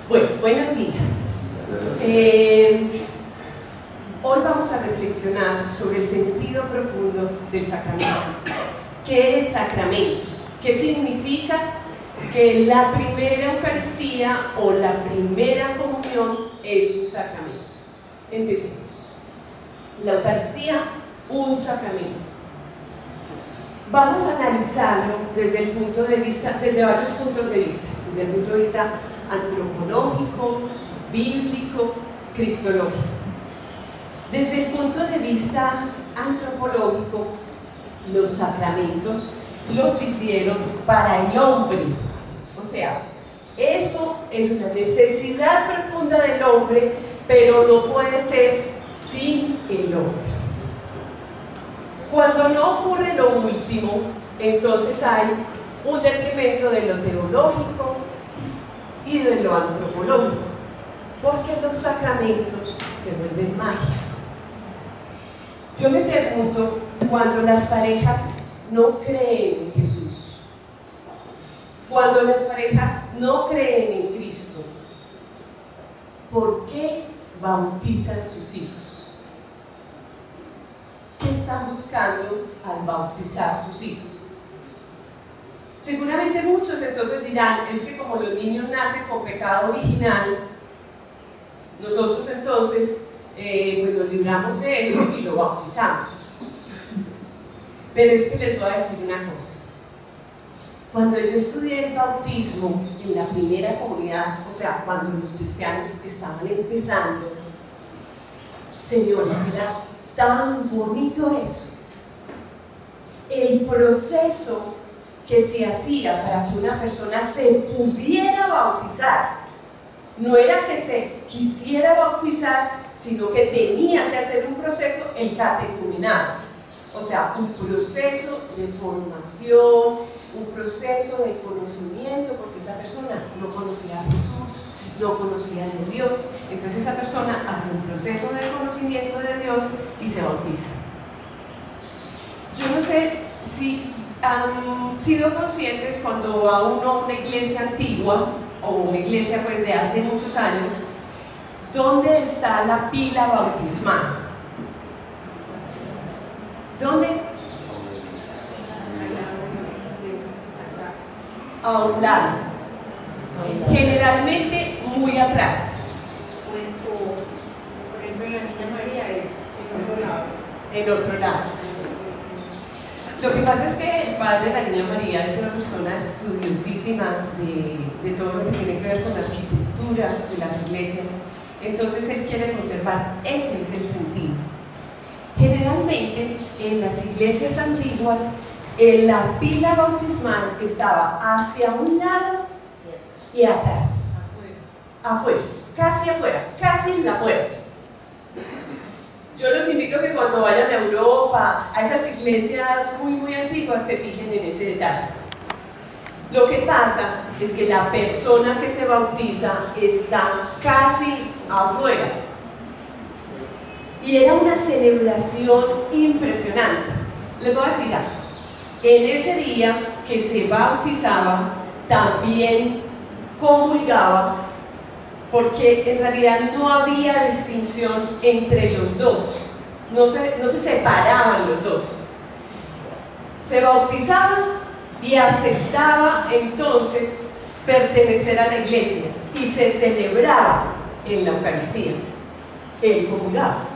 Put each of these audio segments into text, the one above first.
Bueno, buenos días. Hoy vamos a reflexionar sobre el sentido profundo del sacramento. ¿Qué es sacramento? ¿Qué significa que la primera Eucaristía o la primera comunión es un sacramento? Empecemos. La Eucaristía, un sacramento. Vamos a analizarlo desde el punto de vista, desde varios puntos de vista, desde el punto de vista antropológico, bíblico, cristológico. Desde el punto de vista antropológico, los sacramentos los hicieron para el hombre. O sea, eso es una necesidad profunda del hombre, pero no puede ser sin el hombre. Cuando no ocurre lo último, entonces hay un detrimento de lo teológico y de lo antropológico, porque los sacramentos se vuelven magia. Yo me pregunto, cuando las parejas no creen en Jesús, cuando las parejas no creen en Cristo, ¿por qué bautizan sus hijos? ¿Qué están buscando al bautizar sus hijos? Seguramente muchos entonces dirán, es que como los niños nacen con pecado original, nosotros entonces pues nos libramos de eso y lo bautizamos. Pero es que les voy a decir una cosa. Cuando yo estudié el bautismo en la primera comunidad, o sea, cuando los cristianos estaban empezando, señores, era tan bonito eso. El proceso que se hacía para que una persona se pudiera bautizar no era que se quisiera bautizar, sino que tenía que hacer un proceso, el catecumenado, o sea, un proceso de formación, un proceso de conocimiento, porque esa persona no conocía a Jesús, no conocía de Dios. Entonces esa persona hace un proceso de conocimiento de Dios y se bautiza. Yo no sé si han sido conscientes cuando va uno a una iglesia antigua o una iglesia pues de hace muchos años, ¿dónde está la pila bautismal? ¿Dónde? A un lado. Generalmente muy atrás. Por ejemplo, la Niña María es en otro lado. En otro lado. Lo que pasa es que el padre de la Niña María es una persona estudiosísima de todo lo que tiene que ver con la arquitectura de las iglesias. Entonces él quiere conservar, ese es el sentido. Generalmente en las iglesias antiguas la pila bautismal estaba hacia un lado y atrás, afuera, casi afuera, casi en la puerta. Yo los invito a que cuando vayan a Europa, a esas iglesias muy antiguas, se fijen en ese detalle. Lo que pasa es que la persona que se bautiza está casi afuera. Y era una celebración impresionante. Les voy a decir algo. En ese día que se bautizaba, también comulgaba, porque en realidad no había distinción entre los dos, no se separaban los dos. Se bautizaba y aceptaba entonces pertenecer a la iglesia y se celebraba en la Eucaristía, el comulgado.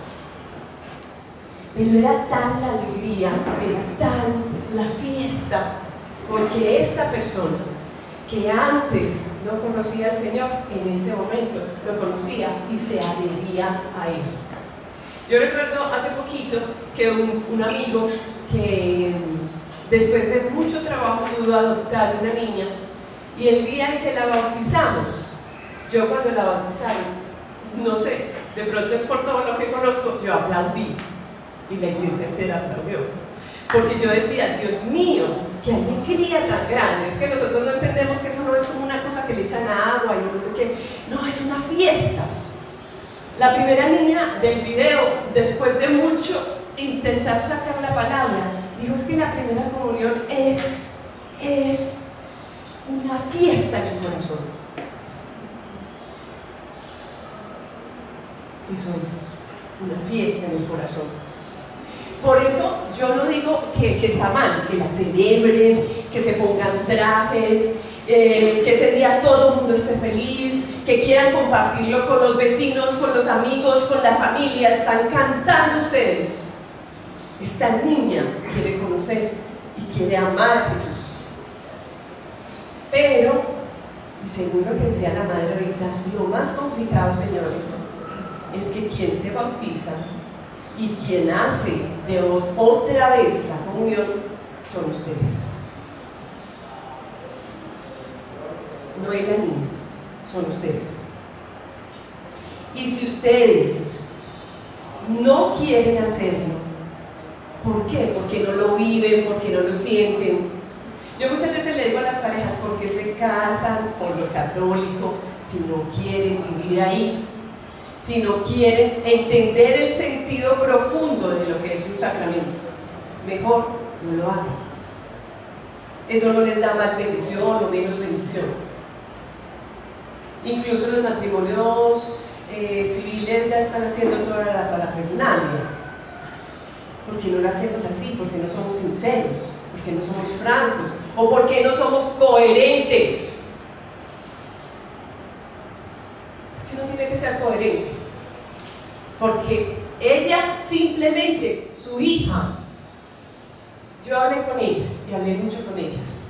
Pero era tan la alegría, era tan la fiesta, porque esta persona que antes no conocía al Señor, en ese momento lo conocía y se adhería a Él. Yo recuerdo hace poquito que un amigo que después de mucho trabajo pudo adoptar una niña, y el día en que la bautizamos, yo cuando la bautizaron, no sé, de pronto es por todo lo que conozco, yo aplaudí y la iglesia entera aplaudió, porque yo decía, Dios mío, qué alegría tan grande. Es que nosotros no entendemos que eso no es como una cosa que le echan agua y no sé qué, no, es una fiesta. La primera niña del video, después de mucho intentar sacar la palabra, dijo, es que la primera comunión es una fiesta en el corazón. Eso es una fiesta en el corazón. Por eso yo no digo que está mal, que la celebren, que se pongan trajes, que ese día todo el mundo esté feliz, que quieran compartirlo con los vecinos, con los amigos, con la familia. Están cantando ustedes. Esta niña quiere conocer y quiere amar a Jesús. Pero, y según lo que decía la madre ahorita, lo más complicado, señores, es que quien se bautiza y quien hace de otra vez la comunión son ustedes. No es la niña, son ustedes. Y si ustedes no quieren hacerlo, ¿por qué? Porque no lo viven, porque no lo sienten. Yo muchas veces le digo a las parejas, ¿por qué se casan por lo católico si no quieren vivir ahí? Si no quieren entender el sentido profundo de lo que es un sacramento. Mejor no lo hagan. Eso no les da más bendición o menos bendición. Incluso los matrimonios civiles ya están haciendo toda la parafernalia. ¿Por qué no lo hacemos así? Porque no somos sinceros, porque no somos francos, o porque no somos coherentes. Es que uno tiene que ser coherente, porque ella simplemente, su hija, yo hablé con ellas y hablé mucho con ellas,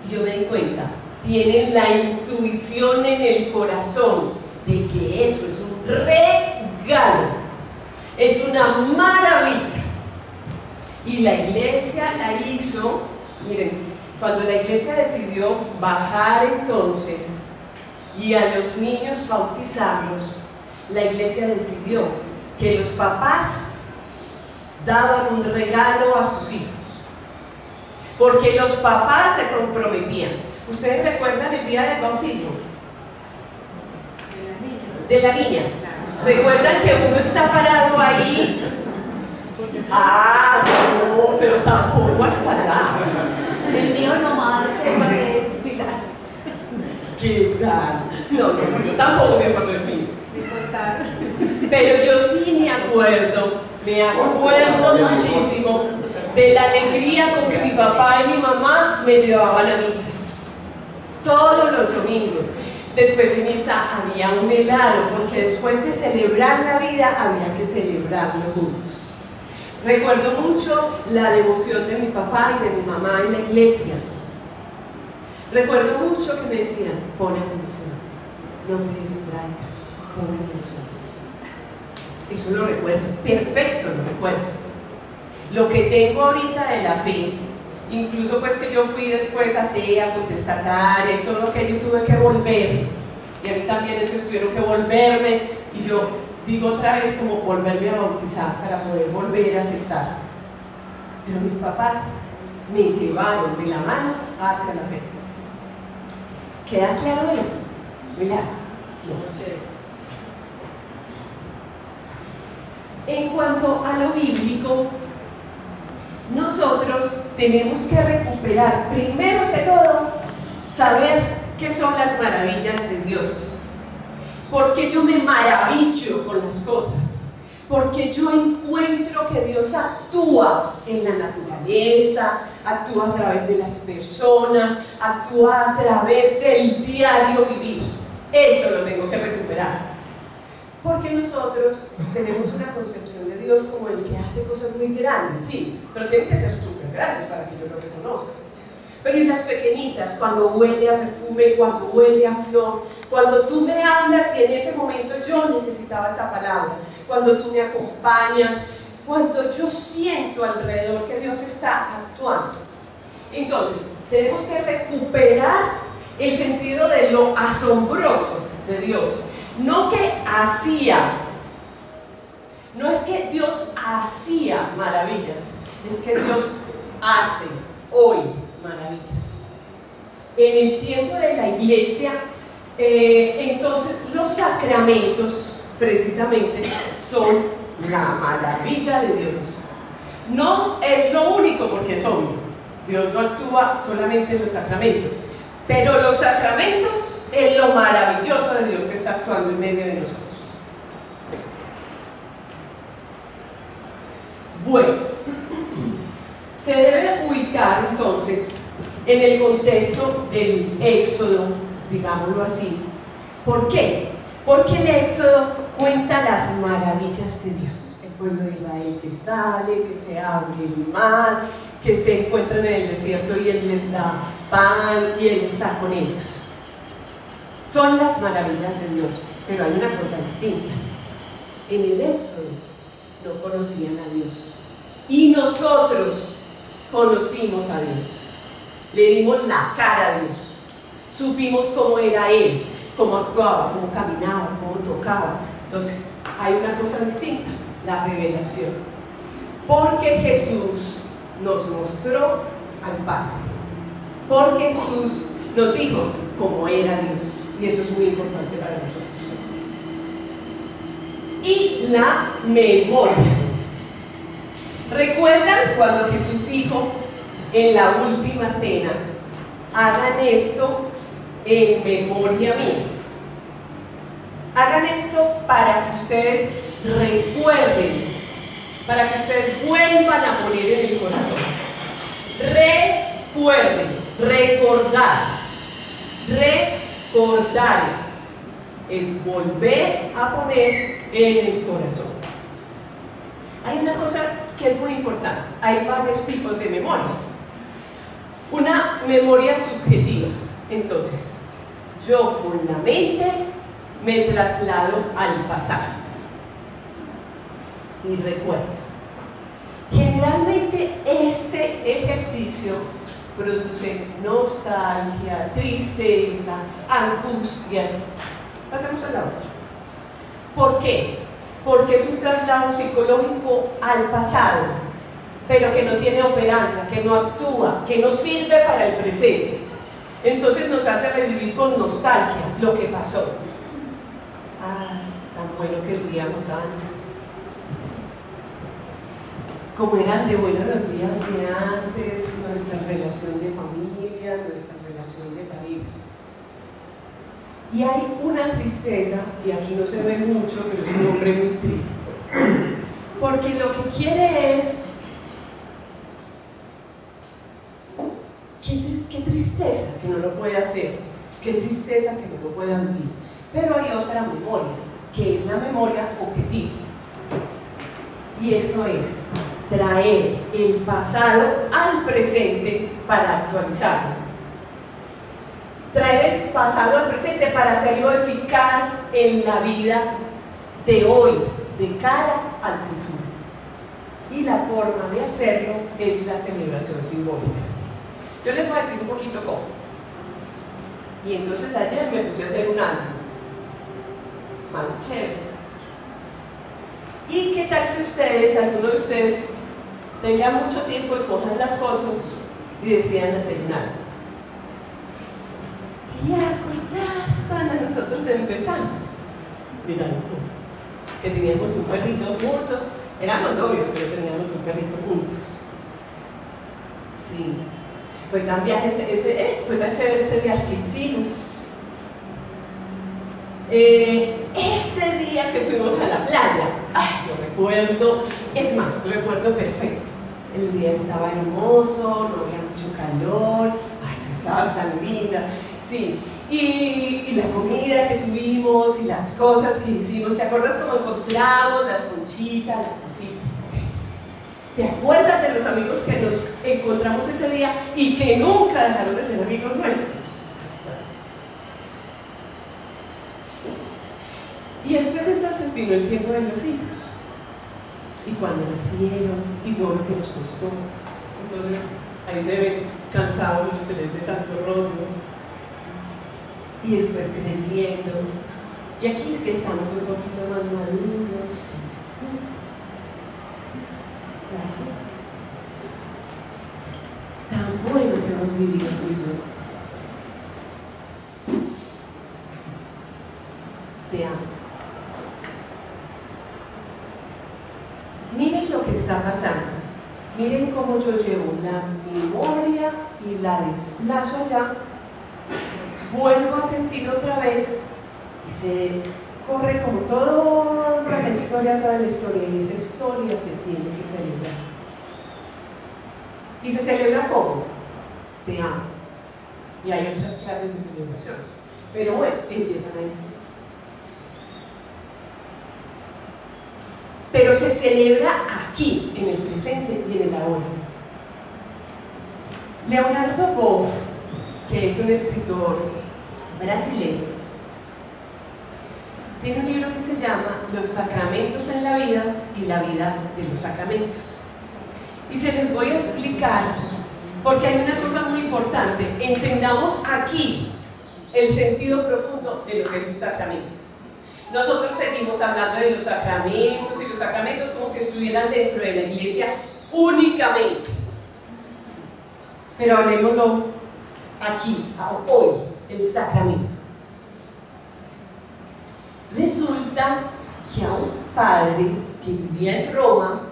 y yo me di cuenta, tienen la intuición en el corazón de que eso es un regalo, es una maravilla. Y la iglesia la hizo, miren, cuando la iglesia decidió bajar entonces y a los niños bautizarlos, la iglesia decidió que los papás daban un regalo a sus hijos, porque los papás se comprometían. ¿Ustedes recuerdan el día del bautismo? De la niña. ¿Recuerdan que uno está parado ahí? Ah, no, pero tampoco hasta allá. El mío nomás, Pilar. ¿Qué tal? No, yo tampoco me acuerdo del mío. Pero yo sí me acuerdo muchísimo de la alegría con que mi papá y mi mamá me llevaban a misa. Todos los domingos. Después de misa había un helado, porque después de celebrar la vida había que celebrarlo juntos. Recuerdo mucho la devoción de mi papá y de mi mamá en la iglesia. Recuerdo mucho que me decían, pon atención, no te distraigas, pon atención. Eso lo recuerdo, perfecto lo recuerdo. Lo que tengo ahorita de la fe, incluso pues que yo fui después atea, contestataria y todo lo que yo tuve que volver, y a mí también entonces tuvieron que volverme, y yo digo otra vez como volverme a bautizar para poder volver a aceptar. Pero mis papás me llevaron de la mano hacia la fe. ¿Queda claro eso? Mira, en cuanto a lo bíblico, nosotros tenemos que recuperar, primero que todo, saber qué son las maravillas de Dios. Porque yo me maravillo con las cosas, porque yo encuentro que Dios actúa en la naturaleza, actúa a través de las personas, actúa a través del diario vivir. Eso lo tengo que recuperar. Porque nosotros tenemos una concepción de Dios como el que hace cosas muy grandes, sí, pero tienen que ser súper grandes para que yo lo reconozca. Pero y las pequeñitas, cuando huele a perfume, cuando huele a flor, cuando tú me hablas y en ese momento yo necesitaba esa palabra, cuando tú me acompañas, cuando yo siento alrededor que Dios está actuando. Entonces, tenemos que recuperar el sentido de lo asombroso de Dios. No que hacía, no es que Dios hacía maravillas, es que Dios hace hoy maravillas. En el tiempo de la iglesia, entonces los sacramentos precisamente son la maravilla de Dios. No es lo único, porque es obvio, Dios no actúa solamente en los sacramentos, pero los sacramentos es lo maravilloso de Dios que está actuando en medio de nosotros. Bueno, se debe ubicar entonces en el contexto del Éxodo, digámoslo así. ¿Por qué? Porque el Éxodo cuenta las maravillas de Dios. El pueblo de Israel que sale, que se abre el mar, que se encuentran en el desierto y Él les da pan y Él está con ellos. Son las maravillas de Dios, pero hay una cosa distinta. En el Éxodo no conocían a Dios y nosotros conocimos a Dios. Le vimos la cara a Dios, supimos cómo era Él, cómo actuaba, cómo caminaba, cómo tocaba. Entonces hay una cosa distinta, la revelación, porque Jesús nos mostró al Padre, porque Jesús nos dijo cómo era Dios, y eso es muy importante para nosotros. Y la memoria. ¿Recuerdan cuando Jesús dijo en la última cena: hagan esto en memoria mía? Hagan esto para que ustedes recuerden, para que ustedes vuelvan a poner en el corazón. Recuerden, recordar. Recordar es volver a poner en el corazón. Hay una cosa que es muy importante. Hay varios tipos de memoria. Una memoria subjetiva. Entonces, yo con la mente me traslado al pasado y recuerdo. Generalmente este ejercicio produce nostalgia, tristezas, angustias. Pasemos a la otra. ¿Por qué? Porque es un traslado psicológico al pasado, pero que no tiene operancia, que no actúa, que no sirve para el presente. Entonces nos hace revivir con nostalgia lo que pasó. Ah, tan bueno que vivíamos antes. Como eran de buenos los días de antes, nuestra relación de familia, nuestra relación de pareja. Y hay una tristeza, y aquí no se ve mucho, pero es un hombre muy triste, porque lo que quiere es, qué tristeza que no lo puede hacer, qué tristeza que no lo pueda vivir. Pero hay otra memoria, que es la memoria objetiva, y eso es traer el pasado al presente para actualizarlo. Traer el pasado al presente para hacerlo eficaz en la vida de hoy, de cara al futuro. Y la forma de hacerlo es la celebración simbólica. Yo les voy a decir un poquito cómo. Y entonces ayer me puse a hacer un álbum más chévere. ¿Y qué tal que ustedes, algunos de ustedes, tengan mucho tiempo de coger las fotos y decidan hacer un álbum? ¿Te acordás cuando nosotros empezamos? Mira, que teníamos un perrito juntos, éramos novios, pero teníamos un perrito juntos. Sí, fue tan fue tan chévere ese viaje que hicimos. Este día que fuimos a la playa, yo recuerdo, es más, recuerdo perfecto. El día estaba hermoso, no había mucho calor, tú estabas tan linda. Sí, y la comida que tuvimos y las cosas que hicimos. ¿Te acuerdas cómo encontramos las conchitas, las cositas? ¿Te acuerdas de los amigos que nos encontramos ese día y que nunca dejaron de ser amigos nuestros? Y después entonces vino el tiempo de los hijos. Y cuando nacieron y todo lo que nos costó. Entonces ahí se ven cansados ustedes de tanto rollo. Y después creciendo, y aquí es que estamos un poquito más maduros. Tan bueno que hemos vivido tú y yo. Te amo. Miren lo que está pasando. Miren cómo yo llevo la memoria y la desplazo allá. Vuelvo a sentir otra vez ese corre como toda la historia, y esa historia se tiene que celebrar. ¿Y se celebra cómo? Te amo. Y hay otras clases de celebraciones. Pero bueno, empiezan ahí. Pero se celebra aquí, en el presente y en el ahora. Leonardo Boff, que es un escritor brasileño, tiene un libro que se llama Los sacramentos en la vida y la vida de los sacramentos. Y se les voy a explicar, porque hay una cosa muy importante. Entendamos aquí el sentido profundo de lo que es un sacramento. Nosotros seguimos hablando de los sacramentos y los sacramentos como si estuvieran dentro de la iglesia únicamente. Pero hablemoslo aquí, hoy, el sacramento. Resulta que a un padre que vivía en Roma,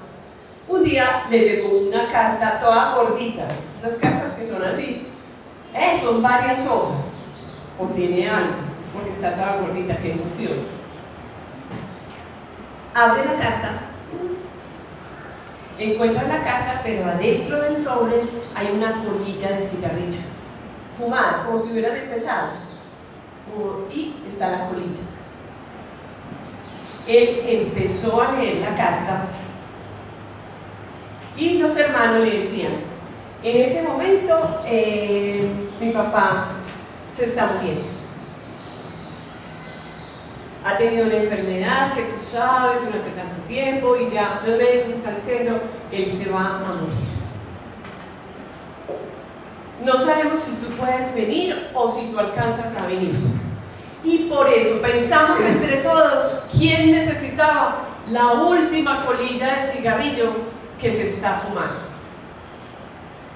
un día le llegó una carta toda gordita, esas cartas que son así, son varias hojas, o tiene algo, porque está toda gordita, qué emoción. Abre la carta, encuentra la carta, pero adentro del sobre hay una colilla de cigarrillo, fumada, como si hubieran empezado, y está la colilla. Él empezó a leer la carta y los hermanos le decían: en ese momento mi papá se está muriendo, ha tenido una enfermedad que tú sabes durante tanto tiempo y ya los médicos están diciendo él se va a morir. No sabemos si tú puedes venir o si tú alcanzas a venir. Y por eso pensamos entre todos quién necesitaba la última colilla de cigarrillo que se está fumando.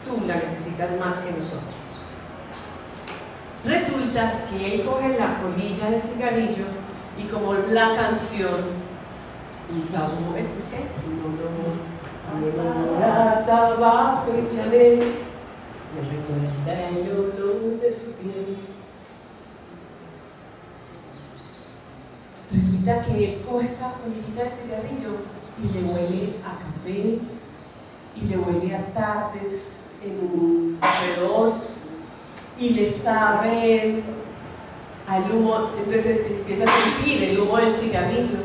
Tú la necesitas más que nosotros. Resulta que él coge la colilla de cigarrillo y como la canción, un sabor, ¿es qué? Olor a tabaco y Chanel, me recuerda el olor de su piel. Resulta que él coge esa colillita de cigarrillo y le huele a café y le huele a tardes en un alrededor y le sabe al humo, entonces empieza a sentir el humo del cigarrillo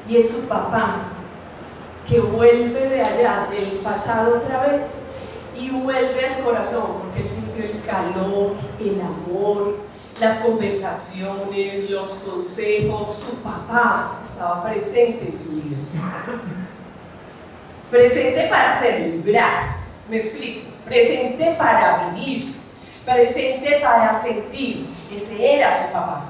y es su papá que vuelve de allá, del pasado otra vez, y vuelve al corazón, porque él sintió el calor, el amor, las conversaciones, los consejos. Su papá estaba presente en su vida, presente para celebrar, me explico, presente para vivir, presente para sentir. Ese era su papá.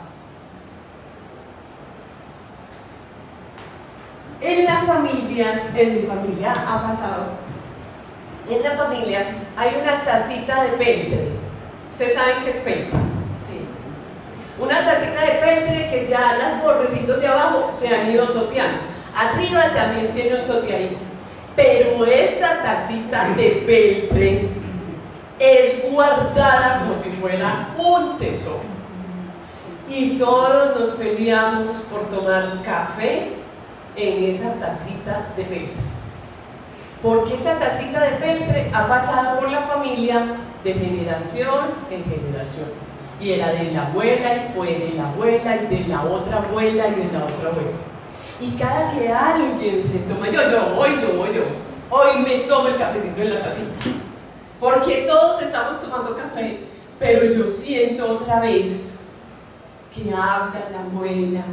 En las familias, en mi familia ha pasado, en las familias hay una tacita de peltre. ¿Ustedes saben qué es peltre? Sí. Una tacita de peltre que ya los bordecitos de abajo se han ido toteando. Arriba también tiene un toteadito. Pero esa tacita de peltre es guardada como si fuera un tesoro. Y todos nos peleamos por tomar café en esa tacita de peltre. Porque esa tacita de peltre ha pasado por la familia de generación en generación. Y era de la abuela, y fue de la abuela, y de la otra abuela, y de la otra abuela. Y cada que alguien se toma, yo hoy me tomo el cafecito en la tacita. Porque todos estamos tomando café, pero yo siento otra vez que habla la abuela,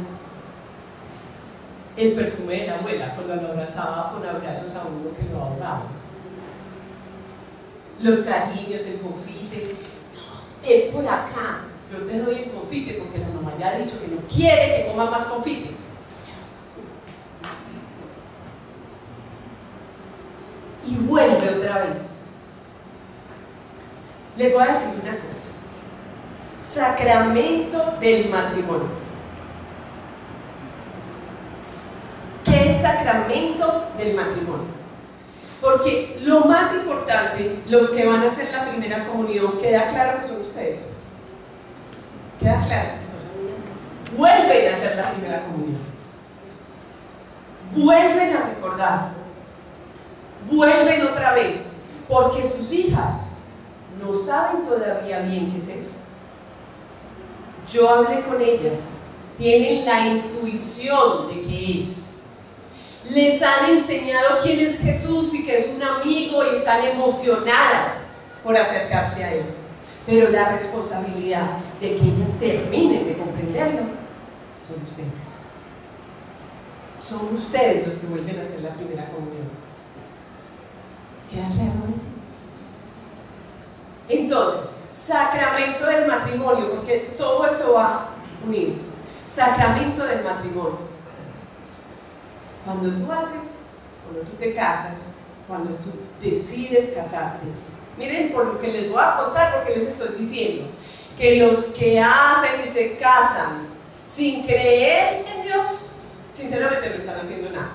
el perfume de la abuela cuando lo abrazaba con abrazos a uno que lo ahogaba, los cariños, el confite. Por acá yo te doy el confite porque la mamá ya ha dicho que no quiere que coma más confites. Y vuelve otra vez. Les voy a decir una cosa: sacramento del matrimonio. ¿Qué es sacramento del matrimonio? Porque lo más importante, los que van a hacer la primera comunión, queda claro que son ustedes. ¿Queda claro? Vuelven a hacer la primera comunión. Vuelven a recordar. Vuelven otra vez. Porque sus hijas no saben todavía bien qué es eso. Yo hablé con ellas. Tienen la intuición de qué es. Les han enseñado quién es Jesús y que es un amigo y están emocionadas por acercarse a Él. Pero la responsabilidad de que ellas terminen de comprenderlo son ustedes. Son ustedes los que vuelven a hacer la primera comunión. ¿Queda claro eso? Entonces, sacramento del matrimonio, porque todo esto va unido. Sacramento del matrimonio. Cuando tú te casas, cuando tú decides casarte, miren por lo que les voy a contar, porque les estoy diciendo que los que hacen y se casan sin creer en Dios, sinceramente no están haciendo nada.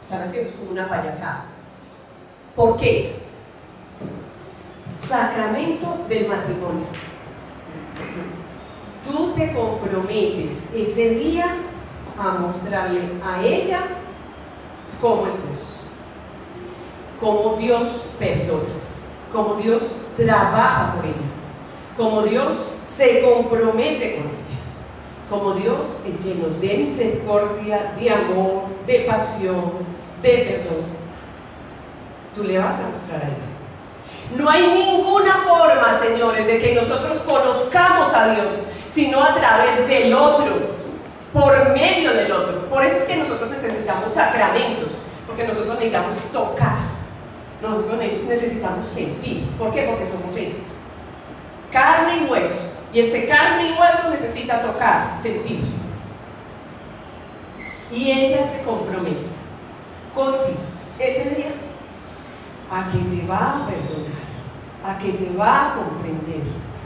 Están haciendo como una payasada. ¿Por qué? Sacramento del matrimonio. Tú te comprometes ese día a mostrarle a ella cómo es Dios, cómo Dios perdona, cómo Dios trabaja por ella, cómo Dios se compromete con ella, cómo Dios es lleno de misericordia, de amor, de pasión, de perdón. Tú le vas a mostrar a ella. No hay ninguna forma, señores, de que nosotros conozcamos a Dios sino a través del otro, por medio del otro. Por eso es que nosotros necesitamos sacramentos, porque nosotros necesitamos tocar, nosotros necesitamos sentir. ¿Por qué? Porque somos esto, carne y hueso, y este carne y hueso necesita tocar, sentir. Y ella se compromete contigo ese día a que te va a perdonar, a que te va a comprender,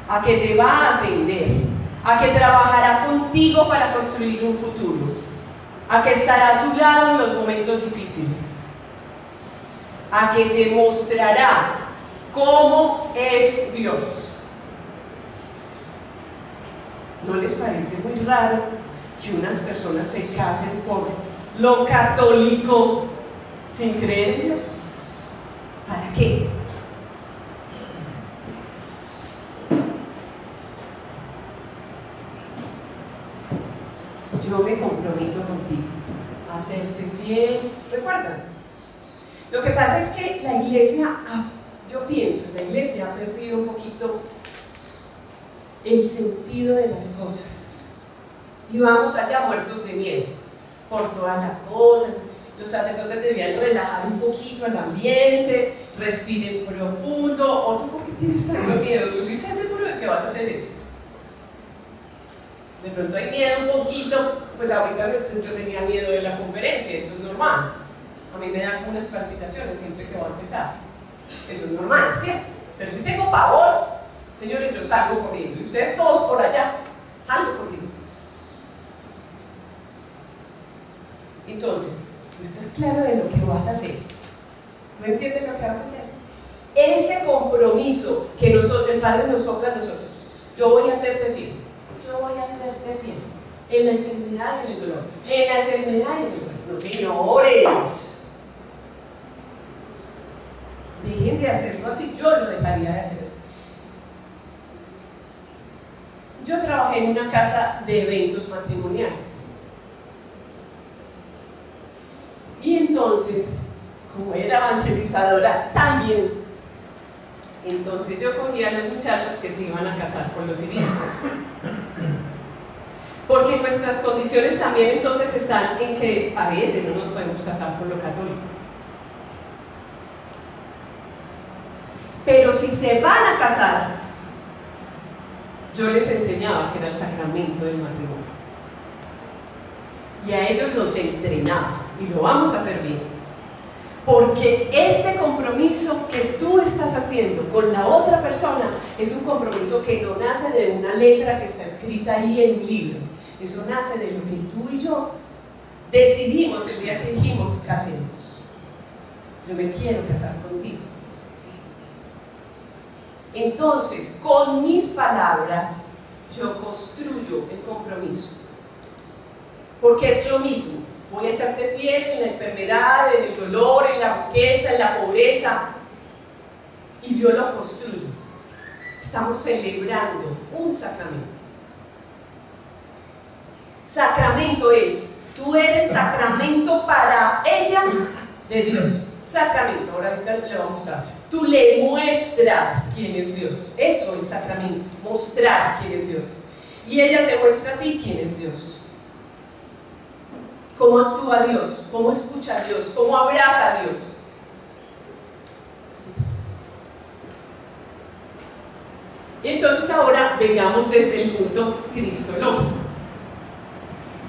a que te va a atender, a que trabajará contigo para construir un futuro, a que estará a tu lado en los momentos difíciles, a que te mostrará cómo es Dios. ¿No les parece muy raro que unas personas se casen por lo católico sin creer en Dios? ¿Para qué? Yo me comprometo contigo a serte fiel. ¿Recuerdan? Lo que pasa es que la iglesia, yo pienso, la iglesia ha perdido un poquito el sentido de las cosas. Y vamos allá muertos de miedo por todas las cosas. Los sacerdotes debían relajar un poquito el ambiente, respiren profundo. ¿O tú por qué tienes tanto miedo? ¿Tú sí estás seguro de que vas a hacer esto? De pronto hay miedo un poquito, pues ahorita yo tenía miedo de la conferencia, eso es normal. A mí me dan unas palpitaciones siempre que voy a empezar. Eso es normal, ¿cierto? Pero si tengo pavor, señores, yo salgo corriendo. Y ustedes todos por allá, salgo corriendo. Entonces, tú estás claro de lo que vas a hacer. ¿Tú entiendes lo que vas a hacer? Ese compromiso que el Padre nos sopla a nosotros. Yo voy a hacerte fiel. Yo voy a hacerte fiel. En la enfermedad y en el dolor. En la enfermedad y en el dolor. No, señores. Dejen de hacerlo así. Yo lo dejaría de hacer así. Yo trabajé en una casa de eventos matrimoniales. Y entonces, como era evangelizadora también, entonces yo cogía a los muchachos que se iban a casar con lo civil. Porque nuestras condiciones también entonces están en que a veces no nos podemos casar con lo católico. Pero si se van a casar, yo les enseñaba que era el sacramento del matrimonio. Y a ellos los entrenaba. Y lo vamos a hacer bien. Porque este compromiso que tú estás haciendo con la otra persona es un compromiso que no nace de una letra que está escrita ahí en un libro. Eso nace de lo que tú y yo decidimos el día que dijimos casemos. Yo me quiero casar contigo. Entonces, con mis palabras, yo construyo el compromiso. Porque es lo mismo. Voy a serte fiel en la enfermedad, en el dolor, en la riqueza, en la pobreza. Y yo lo construyo. Estamos celebrando un sacramento. Sacramento es, tú eres sacramento para ella de Dios. Sacramento, ahora ahorita le voy a mostrar. Tú le muestras quién es Dios. Eso es sacramento, mostrar quién es Dios. Y ella te muestra a ti quién es Dios. Cómo actúa Dios, cómo escucha a Dios, cómo abraza a Dios. Entonces ahora vengamos desde el punto cristológico.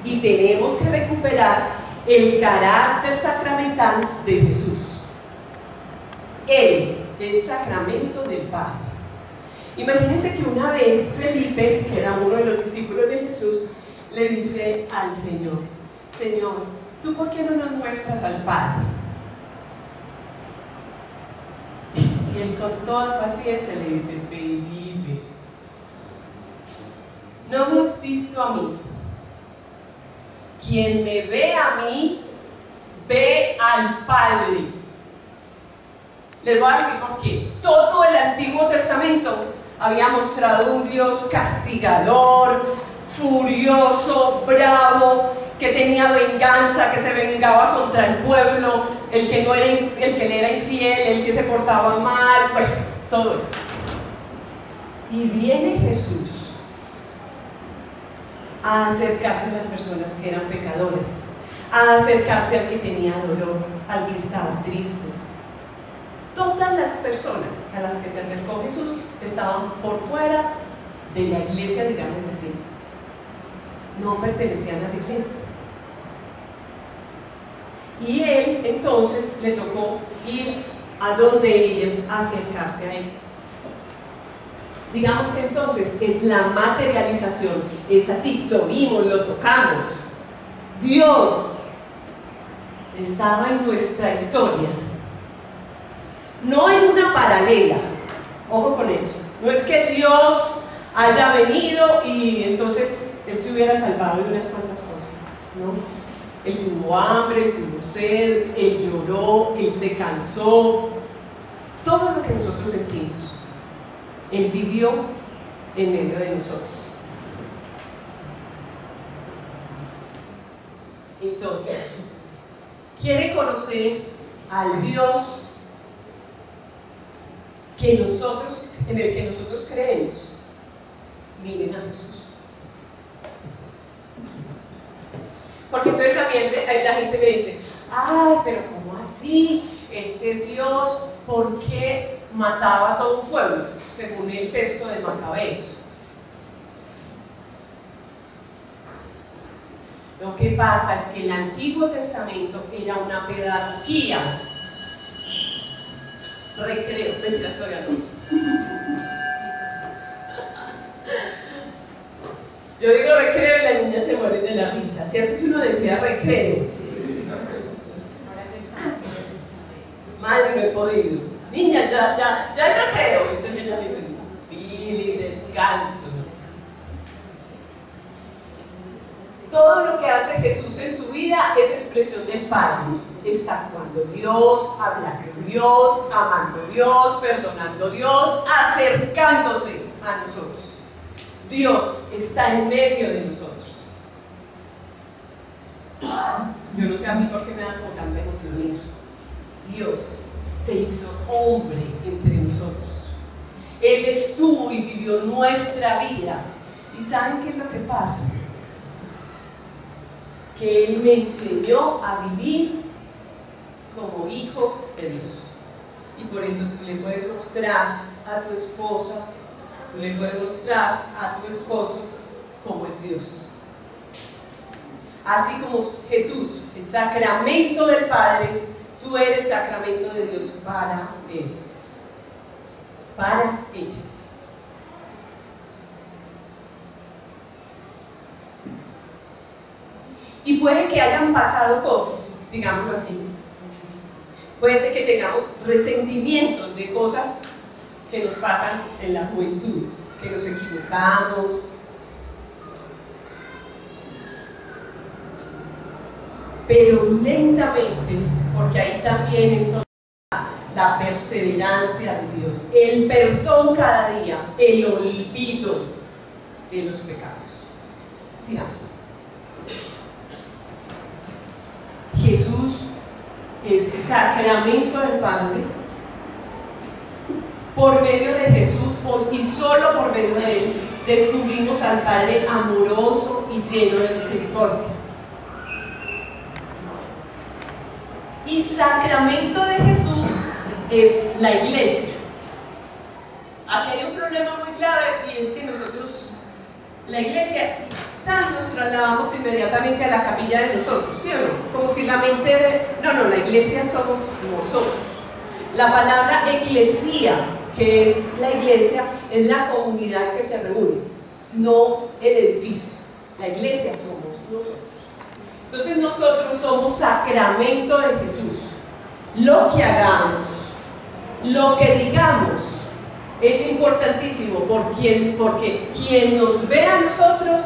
Y tenemos que recuperar el carácter sacramental de Jesús. Él es sacramento del Padre. Imagínense que una vez Felipe, que era uno de los discípulos de Jesús, le dice al Señor: Señor, ¿tú por qué no nos muestras al Padre? Y él con toda paciencia le dice: Felipe, no me has visto a mí. Quien me ve a mí, ve al Padre. Les voy a decir por qué. Todo el Antiguo Testamento había mostrado un Dios castigador, furioso, bravo, que tenía venganza, que se vengaba contra el pueblo, el que le era infiel, el que se portaba mal, bueno, todo eso. Y viene Jesús a acercarse a las personas que eran pecadores, a acercarse al que tenía dolor, al que estaba triste. Todas las personas a las que se acercó Jesús estaban por fuera de la iglesia, digamos así. No pertenecían a la iglesia. Y él entonces le tocó ir a donde ellos, acercarse a ellos. Digamos que entonces es la materialización, es así, lo vimos, lo tocamos. Dios estaba en nuestra historia, no en una paralela. Ojo con eso, no es que Dios haya venido y entonces Él se hubiera salvado de unas cuantas cosas, ¿no? Él tuvo hambre, Él tuvo sed, Él lloró, Él se cansó, todo lo que nosotros sentimos. Él vivió en medio de nosotros. Entonces, quiere conocer al Dios en el que nosotros creemos. Miren a Jesús. Porque entonces también la gente me dice: ay, pero ¿cómo así? Este Dios, ¿por qué mataba a todo un pueblo? Según el texto de Macabeos. Lo que pasa es que el Antiguo Testamento era una pedagogía. Recreo, mentira, todavía no. Yo digo recreo y las niñas se mueren de la risa. ¿Cierto que uno decía recreo? Madre, no he podido. Niña, ya recreo. Entonces ella dice: Billy, descanso. Todo lo que hace Jesús en su vida es expresión del Padre. Está actuando Dios, hablando Dios, amando Dios, perdonando Dios, acercándose a nosotros. Dios está en medio de nosotros. Yo no sé a mí por qué me da como tanta emoción eso. Dios se hizo hombre entre nosotros. Él estuvo y vivió nuestra vida. ¿Y saben qué es lo que pasa? Que Él me enseñó a vivir como hijo de Dios. Y por eso tú le puedes mostrar a tu esposa, tú le puedes mostrar a tu esposo cómo es Dios. Así como Jesús es sacramento del Padre, tú eres sacramento de Dios para Él, para ella. Y puede que hayan pasado cosas, digámoslo así. Puede que tengamos resentimientos de cosas que nos pasan en la juventud, que nos equivocamos, pero lentamente, porque ahí también entonces la perseverancia de Dios, el perdón cada día, el olvido de los pecados. Sigamos. Jesús es sacramento del Padre. Por medio de Jesús y solo por medio de Él descubrimos al Padre amoroso y lleno de misericordia. Y sacramento de Jesús es la iglesia. Aquí hay un problema muy grave, y es que nosotros, la iglesia, nos trasladamos inmediatamente a la capilla de nosotros, ¿sí o no? Como si la mente no, la iglesia somos nosotros. La palabra eclesía, que es la iglesia, es la comunidad que se reúne, no el edificio. La iglesia somos nosotros. Entonces nosotros somos sacramento de Jesús. Lo que hagamos, lo que digamos, es importantísimo, porque quien nos ve a nosotros,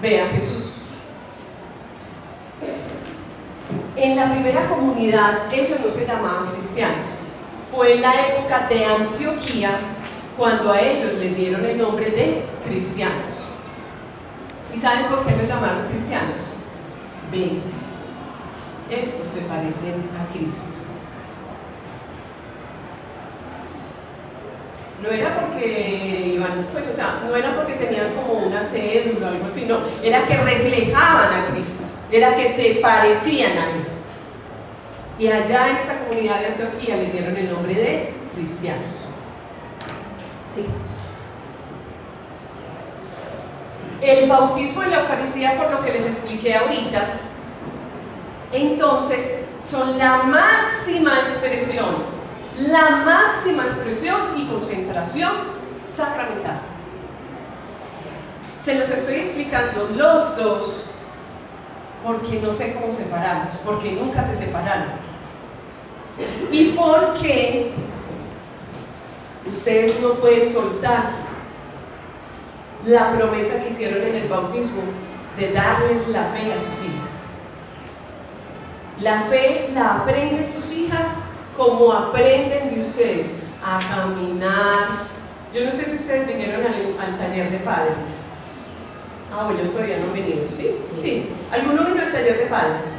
ve a Jesús. En la primera comunidad ellos no se llamaban cristianos. Fue en la época de Antioquía cuando a ellos les dieron el nombre de cristianos. ¿Y saben por qué los llamaron cristianos? Ven, estos se parecen a Cristo. No era porque iban, no era porque tenían como una cédula o algo así, no, era que reflejaban a Cristo, era que se parecían a Él. Y allá en esa comunidad de Antioquía le dieron el nombre de cristianos. Sí. El bautismo y la Eucaristía, por lo que les expliqué ahorita, entonces son la máxima expresión y concentración sacramental. Se los estoy explicando los dos porque no sé cómo separarlos, porque nunca se separaron. Y porque ustedes no pueden soltar la promesa que hicieron en el bautismo de darles la fe a sus hijas. La fe la aprenden sus hijas como aprenden de ustedes a caminar. Yo no sé si ustedes vinieron al taller de padres. Ellos todavía no han venido, ¿sí? Sí. ¿Alguno vino al taller de padres?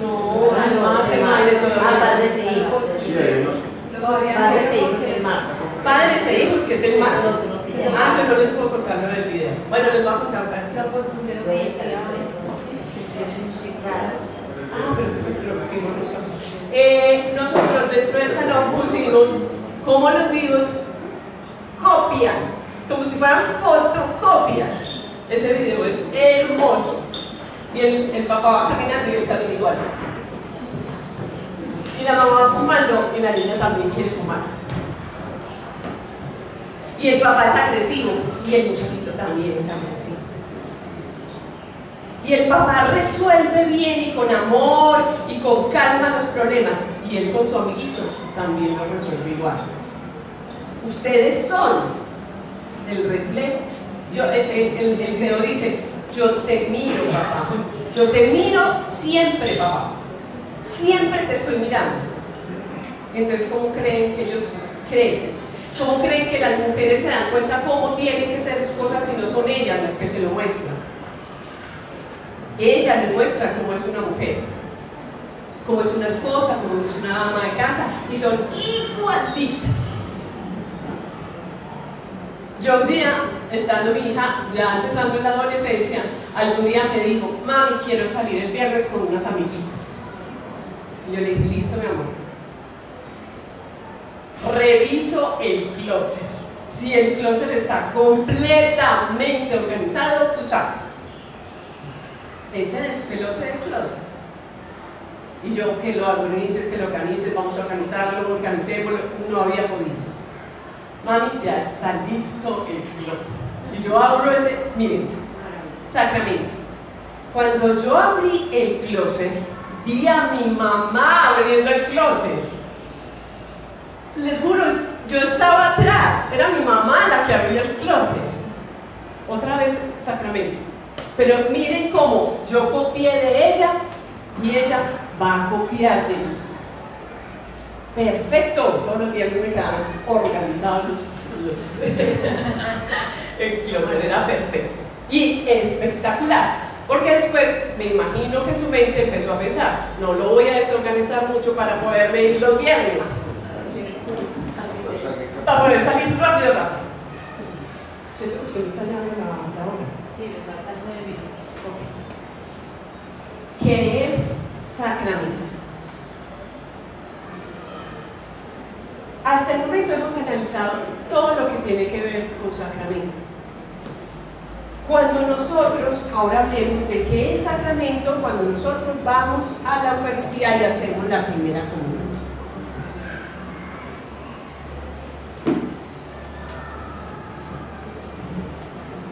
No, el madre todavía. Padres e hijos. Padres e hijos, el martes. Padres e hijos, que es el martes. Yo no les puedo contar lo del video. Bueno, les voy a contar otra vez. Pero eso lo pusimos nosotros. Nosotros dentro del salón pusimos cómo los hijos copian, como si fueran fotocopias. Ese video es hermoso. Y el papá va caminando y él camina igual. Y la mamá va fumando y la niña también quiere fumar. Y el papá es agresivo y el muchachito también es agresivo. Y el papá resuelve bien y con amor y con calma los problemas. Y él con su amiguito también lo resuelve igual. Ustedes son el reflejo. El video dice: yo te miro, papá. Yo te miro siempre, papá. Siempre te estoy mirando. Entonces, ¿cómo creen que ellos crecen? ¿Cómo creen que las mujeres se dan cuenta cómo tienen que ser esposas si no son ellas las que se lo muestran? Ella les muestra cómo es una mujer, cómo es una esposa, cómo es una ama de casa, y son igualitas. Yo un día, estando mi hija, ya empezando en la adolescencia, algún día me dijo: mami, quiero salir el viernes con unas amiguitas. Y yo le dije: listo, mi amor. Reviso el closet. Si el closet está completamente organizado, tú sabes. Ese despelote del closet. Y yo, que lo organices, vamos a organizarlo, organicémoslo. No había podido. Mami, ya está listo el closet. Y yo abro ese, miren, sacramento. Cuando yo abrí el closet, vi a mi mamá abriendo el closet. Les juro, yo estaba atrás, era mi mamá la que abría el closet. Otra vez, sacramento. Pero miren cómo yo copié de ella y ella va a copiar de mí. Perfecto, todos los días me quedaban organizados el closet era perfecto y espectacular, porque después me imagino que su mente empezó a pensar, no lo voy a desorganizar mucho para poderme ir los viernes, para poder salir rápido. ¿Usted me está llamando la hora? Sí, le faltan 9 minutos. ¿Qué es sacramento? Hasta el momento hemos analizado todo lo que tiene que ver con sacramento. Cuando nosotros, ahora hablemos de qué es sacramento, cuando nosotros vamos a la Eucaristía y hacemos la primera comunión.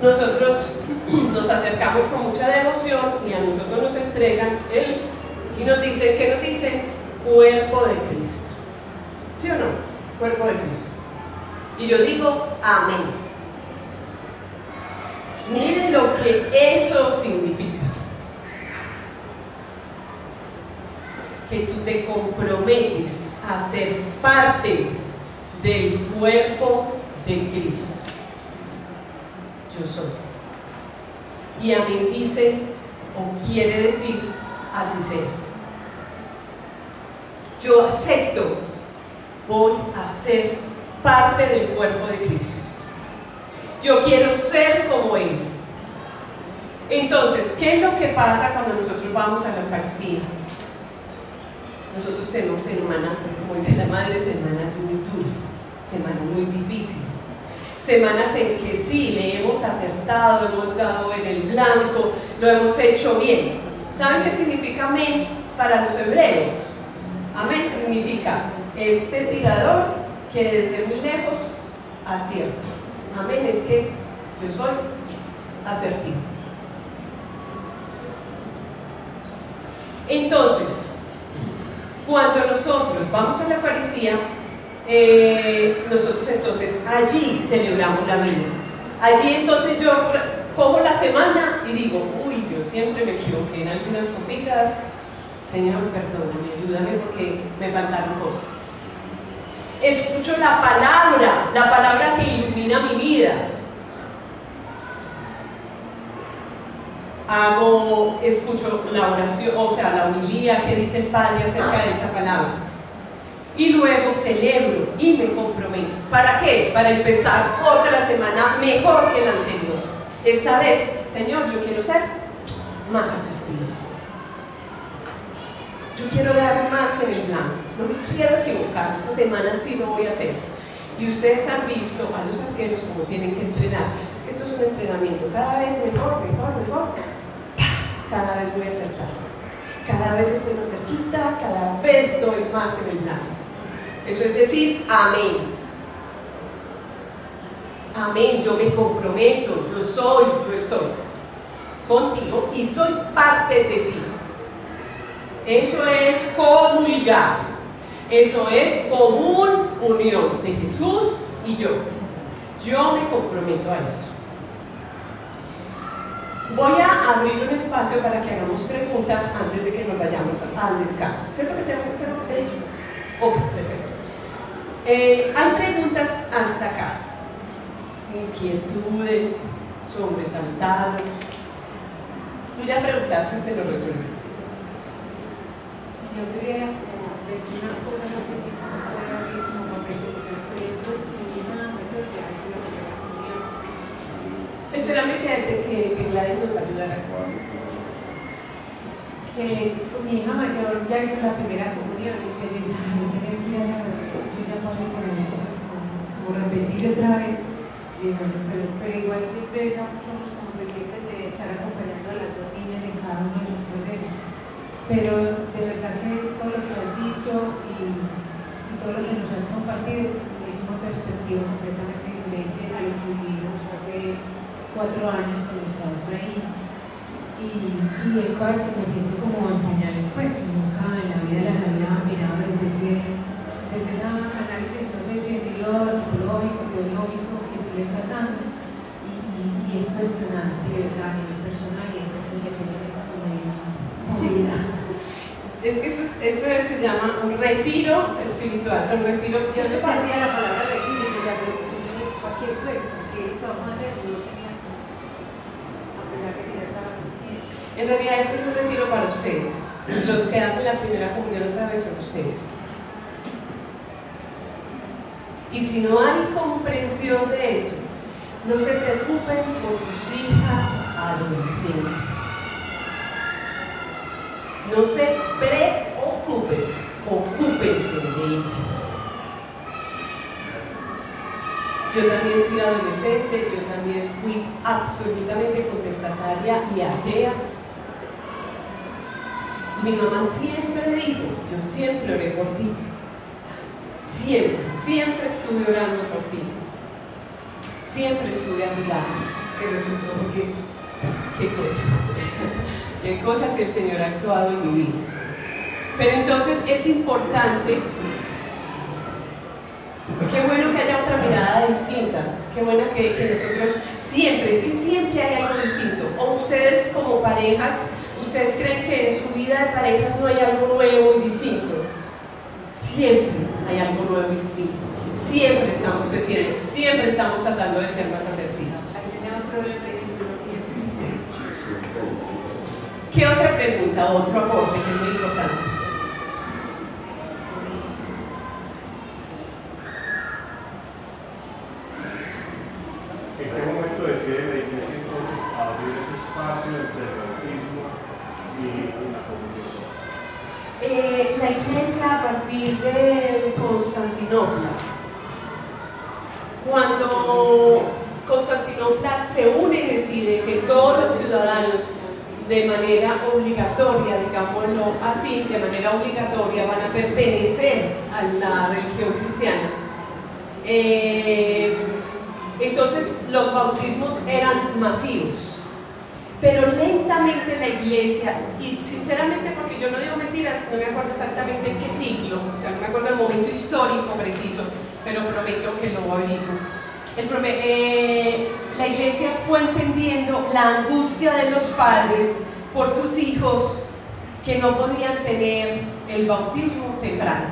Nosotros nos acercamos con mucha devoción y a nosotros nos entregan y nos dicen, ¿qué nos dicen? Cuerpo de Cristo. ¿Sí o no? Cuerpo de Cristo. Y yo digo, amén. Miren lo que eso significa. Que tú te comprometes a ser parte del cuerpo de Cristo. Yo soy. Y amén dice, o quiere decir, así sea. Yo acepto, voy a ser parte del cuerpo de Cristo. Yo quiero ser como Él. Entonces, ¿qué es lo que pasa cuando nosotros vamos a la Eucaristía? Nosotros tenemos semanas, como dice la madre, semanas muy duras, semanas muy difíciles. Semanas en que sí, le hemos acertado, hemos dado en el blanco, lo hemos hecho bien. ¿Saben qué significa amén para los hebreos? Amén significa este tirador que desde muy lejos acierta. Amén es que yo soy asertivo. Entonces, cuando nosotros vamos a la Eucaristía, nosotros entonces allí celebramos la vida. Allí entonces yo cojo la semana y digo, uy, yo siempre me equivoqué en algunas cositas, Señor, perdóname, ayúdame porque me faltaron cosas. Escucho la palabra que ilumina mi vida. Escucho la oración, o sea, la homilía que dice el Padre acerca de esa palabra. Y luego celebro y me comprometo. ¿Para qué? Para empezar otra semana mejor que la anterior. Esta vez, Señor, yo quiero ser más asertivo. Yo quiero dar más en el blanco. No me quiero equivocar. Esta semana sí lo voy a hacer. Y ustedes han visto a los arqueros cómo tienen que entrenar. Es que esto es un entrenamiento. Cada vez mejor. Cada vez voy a acertar. Cada vez estoy más cerquita. Cada vez doy más en el blanco. Eso es decir, amén. Amén, yo me comprometo, yo estoy contigo y soy parte de ti. Eso es comulgar. Eso es común unión de Jesús y yo. Yo me comprometo a eso. Voy a abrir un espacio para que hagamos preguntas antes de que nos vayamos al descanso. ¿Cierto que tengo que hacer eso? Ok, perfecto. Hay preguntas hasta acá. Inquietudes, sobresaltados. Tú ya preguntaste, te lo resuelvo. Yo quería decir una cosa, no sé si se me puede abrir como papel, porque estoy en mi hija mayor que ha hecho la primera comunión. Espérame que Gladys nos va a ayudar a que mi hija mayor ya hizo la primera comunión y yo dije, ay, yo tenía que ir a la reunión, yo ya pasé por el como repetir otra vez. Digo, pero igual siempre somos como pendientes de estar acompañando a las dos niñas en cada uno de sus procesos. Pero de verdad que todo lo que has dicho y todo lo que nos has compartido es una perspectiva completamente diferente a lo que vivimos hace 4 años con nuestra otra hija. Y hay cosas que me siento como en pañales, pues nunca en la vida las había mirado desde ese análisis, no sé si decirlo psicológico, teológico, que tú le estás dando, y es cuestionante de verdad a nivel personal y entonces depende de cómo vida. se llama un retiro espiritual, un retiro. Yo no entendía la palabra retiro, o sea, pero cualquier cosa que vamos a hacer, yo no tenía, a pesar de que ya estaba metido. En realidad este es un retiro para ustedes. Los que hacen la primera comunión otra vez son ustedes. Y si no hay comprensión de eso, no se preocupen por sus hijas adolescentes. No se preocupen, ocúpense de ellas. Yo también fui adolescente, yo también fui absolutamente contestataria y atea. Mi mamá siempre dijo, yo siempre oré por ti. Siempre estuve orando por ti. Siempre estuve a tu lado. Y resultó porque, qué cosas el Señor ha actuado en mi vida. Pero entonces es importante, qué bueno que haya otra mirada distinta, qué bueno que nosotros siempre, es que siempre hay algo distinto. O ustedes como parejas, ¿ustedes creen que en su vida de parejas no hay algo nuevo y distinto? Siempre hay algo nuevo y distinto. Siempre estamos creciendo, siempre estamos tratando de ser más asertivos. Así se llama un problema de ¿Qué otra pregunta, otro aporte que es muy importante? ¿En qué momento decide la iglesia entonces abrir ese espacio entre el bautismo y la comunión? La iglesia a partir de Constantinopla, cuando Constantinopla se une y decide que todos los ciudadanos de manera obligatoria, digámoslo así, de manera obligatoria van a pertenecer a la religión cristiana. Entonces los bautismos eran masivos, pero lentamente la iglesia, y sinceramente porque yo no digo mentiras, no me acuerdo exactamente en qué siglo, o sea, no me acuerdo el momento histórico preciso, pero prometo que lo averiguo. La iglesia fue entendiendo la angustia de los padres por sus hijos que no podían tener el bautismo temprano.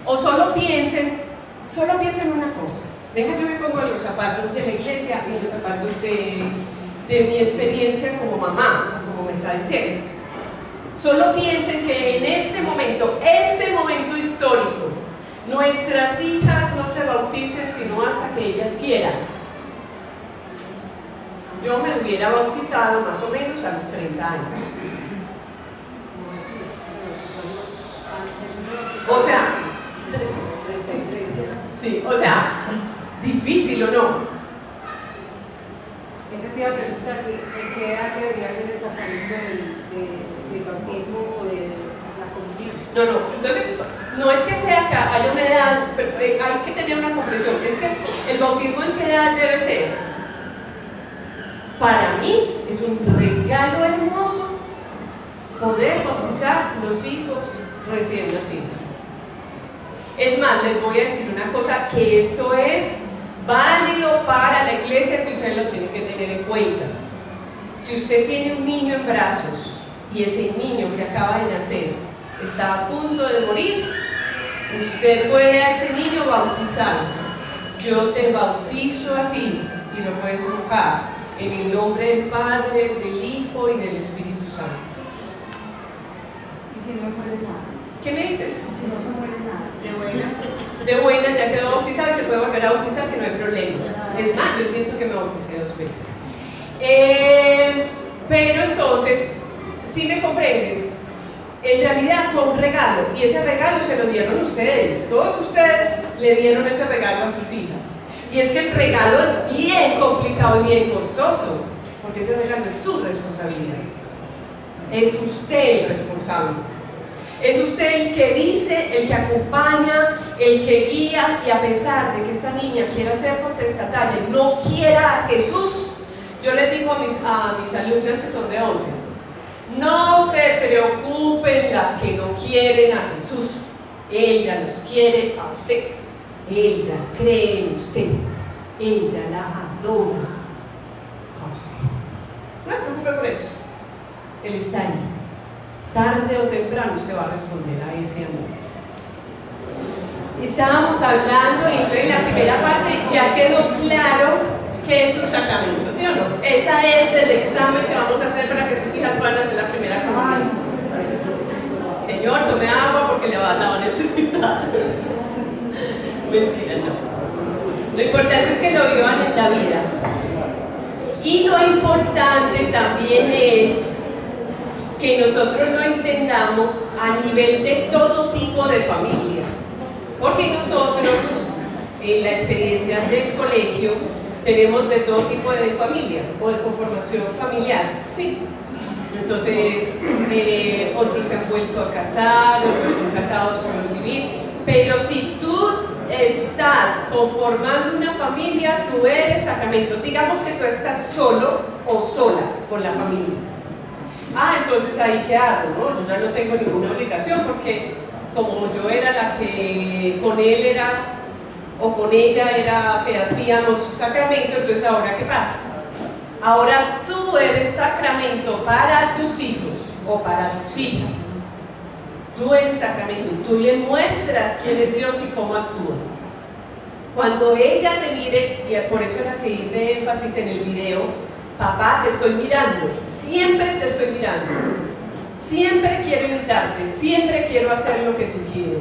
O solo piensen una cosa. Venga, yo me pongo en los zapatos de la iglesia y en los zapatos de mi experiencia como mamá, como me está diciendo. Solo piensen que en este momento histórico, nuestras hijas no se bauticen sino hasta que ellas quieran. Yo me hubiera bautizado más o menos a los 30 años. O sea, sí, o sea, difícil o no. Eso te iba a preguntar, ¿en qué edad debería ser el sacramento del bautismo o de la comunión? No, entonces no es que sea que haya una edad, pero hay que tener una comprensión. Es que el bautismo en qué edad debe ser. Para mí es un regalo hermoso poder bautizar los hijos recién nacidos. Es más, les voy a decir una cosa, que esto es válido para la iglesia, que usted lo tiene que tener en cuenta. Si usted tiene un niño en brazos y ese niño que acaba de nacer está a punto de morir, usted puede a ese niño bautizar. Yo te bautizo a ti, y lo puedes mojar en el nombre del Padre, del Hijo y del Espíritu Santo. ¿Y si no muere nada? ¿Qué me dices? Si no se muere nada. De buenas. De buenas, ya quedó bautizado y se puede volver a bautizar, que no hay problema. Es más, yo siento que me bauticé 2 veces. Pero entonces, si me comprendes, en realidad fue un regalo, y ese regalo se lo dieron ustedes. Todos ustedes le dieron ese regalo a sus hijas. Y es que el regalo es bien complicado y bien costoso, porque ese regalo es su responsabilidad. Es usted el responsable. Es usted el que dice, el que acompaña, el que guía, y a pesar de que esta niña quiera ser contestataria, no quiera a Jesús, yo les digo a mis alumnas que son de 11, no se preocupen las que no quieren a Jesús, ella los quiere a usted. Ella cree en usted, ella la adora a usted. No se preocupe por eso, Él está ahí. tarde o temprano usted va a responder a ese amor. Y estábamos hablando, y entonces en la primera parte ya quedó claro que es un sacramento, ¿sí o no? Ese es el examen que vamos a hacer para que sus hijas puedan hacer la primera comunión. Señor, tome agua porque la va a necesitar. Mentira, no. Lo importante es que lo vivan en la vida. Y lo importante también es que nosotros lo entendamos a nivel de todo tipo de familia. Porque nosotros, en la experiencia del colegio, tenemos de todo tipo de familia o de conformación familiar, ¿sí? Entonces, otros se han vuelto a casar, otros son casados por lo civil, pero si tú estás conformando una familia, tú eres sacramento. Digamos que tú estás solo o sola con la familia. Entonces ahí qué hago, ¿no? Yo ya no tengo ninguna obligación porque como yo era la que con él era o con ella era que hacíamos sacramento, entonces ahora ¿qué pasa? Ahora tú eres sacramento para tus hijos o para tus hijas. Tú eres sacramento, tú le muestras quién es Dios y cómo actúa. Cuando ella te mire, y por eso era que hice énfasis en el video, papá, te estoy mirando, siempre te estoy mirando, siempre quiero imitarte, siempre quiero hacer lo que tú quieres.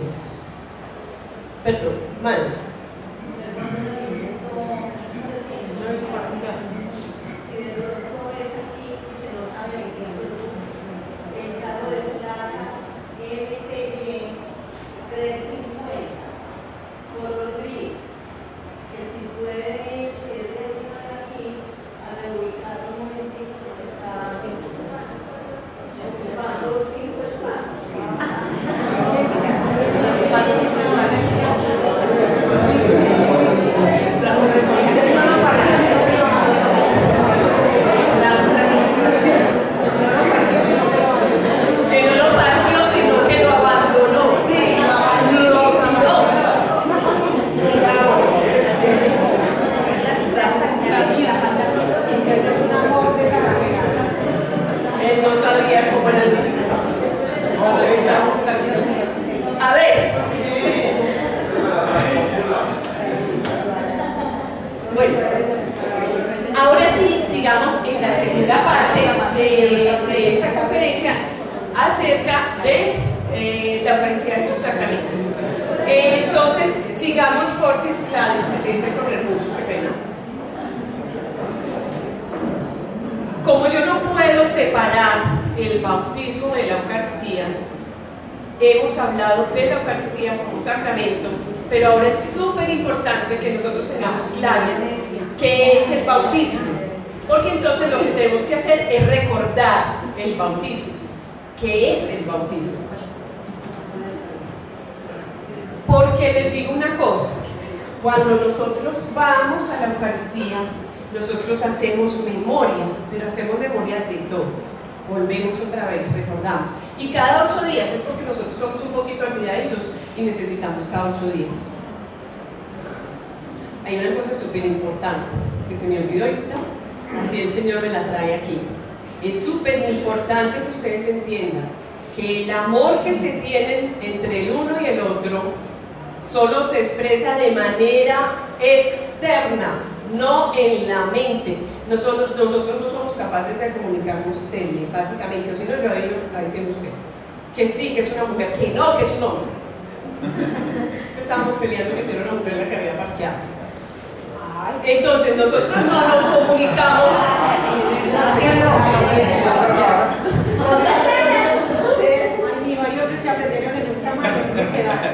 Perdón, madre. Hemos hablado de la Eucaristía como sacramento, pero ahora es súper importante que nosotros tengamos claro qué es el bautismo, porque entonces lo que tenemos que hacer es recordar el bautismo. ¿Qué es el bautismo? Porque les digo una cosa, cuando nosotros vamos a la Eucaristía, nosotros hacemos memoria, pero hacemos memoria de todo. Volvemos otra vez, recordamos. Y cada 8 días, es porque nosotros somos un poquito olvidadizos y necesitamos cada 8 días. Hay una cosa súper importante que se me olvidó ahorita, así el Señor me la trae aquí. Es súper importante que ustedes entiendan que el amor que se tienen entre el uno y el otro solo se expresa de manera externa, no en la mente. Nosotros no somos capaces de comunicarnos telepáticamente, o si no, yo oí lo que está diciendo usted, que sí, que es una mujer, que no, que es un hombre. Es que estábamos peleando que si era una mujer la que había parqueado. Entonces nosotros no nos comunicamos. Hay hombres que aprendieron en un tamal y se quedaron.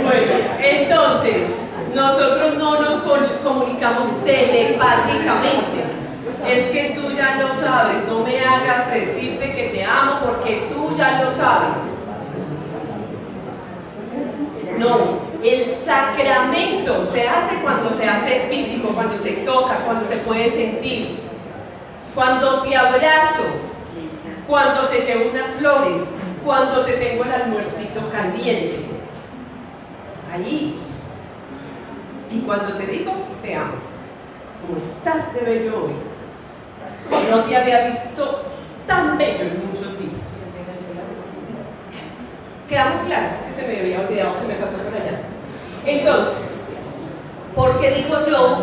Bueno, entonces nosotros no nos comunicamos telepáticamente. Es que tú ya lo sabes, no me hagas decirte que te amo porque tú ya lo sabes. No, el sacramento se hace cuando se hace físico, cuando se toca, cuando se puede sentir, cuando te abrazo, cuando te llevo unas flores, cuando te tengo el almuercito caliente. Ahí. Y cuando te digo, te amo. ¿Cómo estás de bello hoy? No te había visto tan bello en muchos días. ¿Quedamos claros? Que se me había olvidado, se me pasó por allá. Entonces, porque digo yo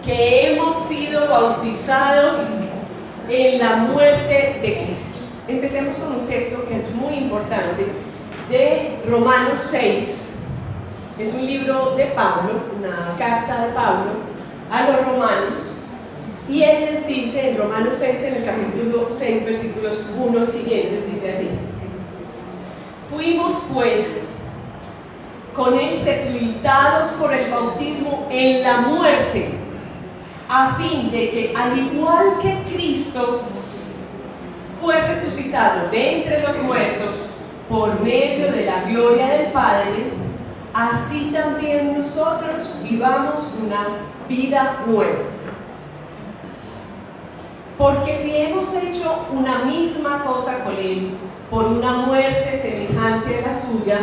que hemos sido bautizados en la muerte de Cristo. Empecemos con un texto que es muy importante, de Romanos 6. Es un libro de Pablo, una carta de Pablo a los romanos, y él les dice en Romanos 6, en el capítulo 6, versículos 1 siguientes, dice así: fuimos pues con él sepultados por el bautismo en la muerte, a fin de que, al igual que Cristo fue resucitado de entre los muertos por medio de la gloria del Padre, así también nosotros vivamos una vida nueva. Porque si hemos hecho una misma cosa con él, por una muerte semejante a la suya,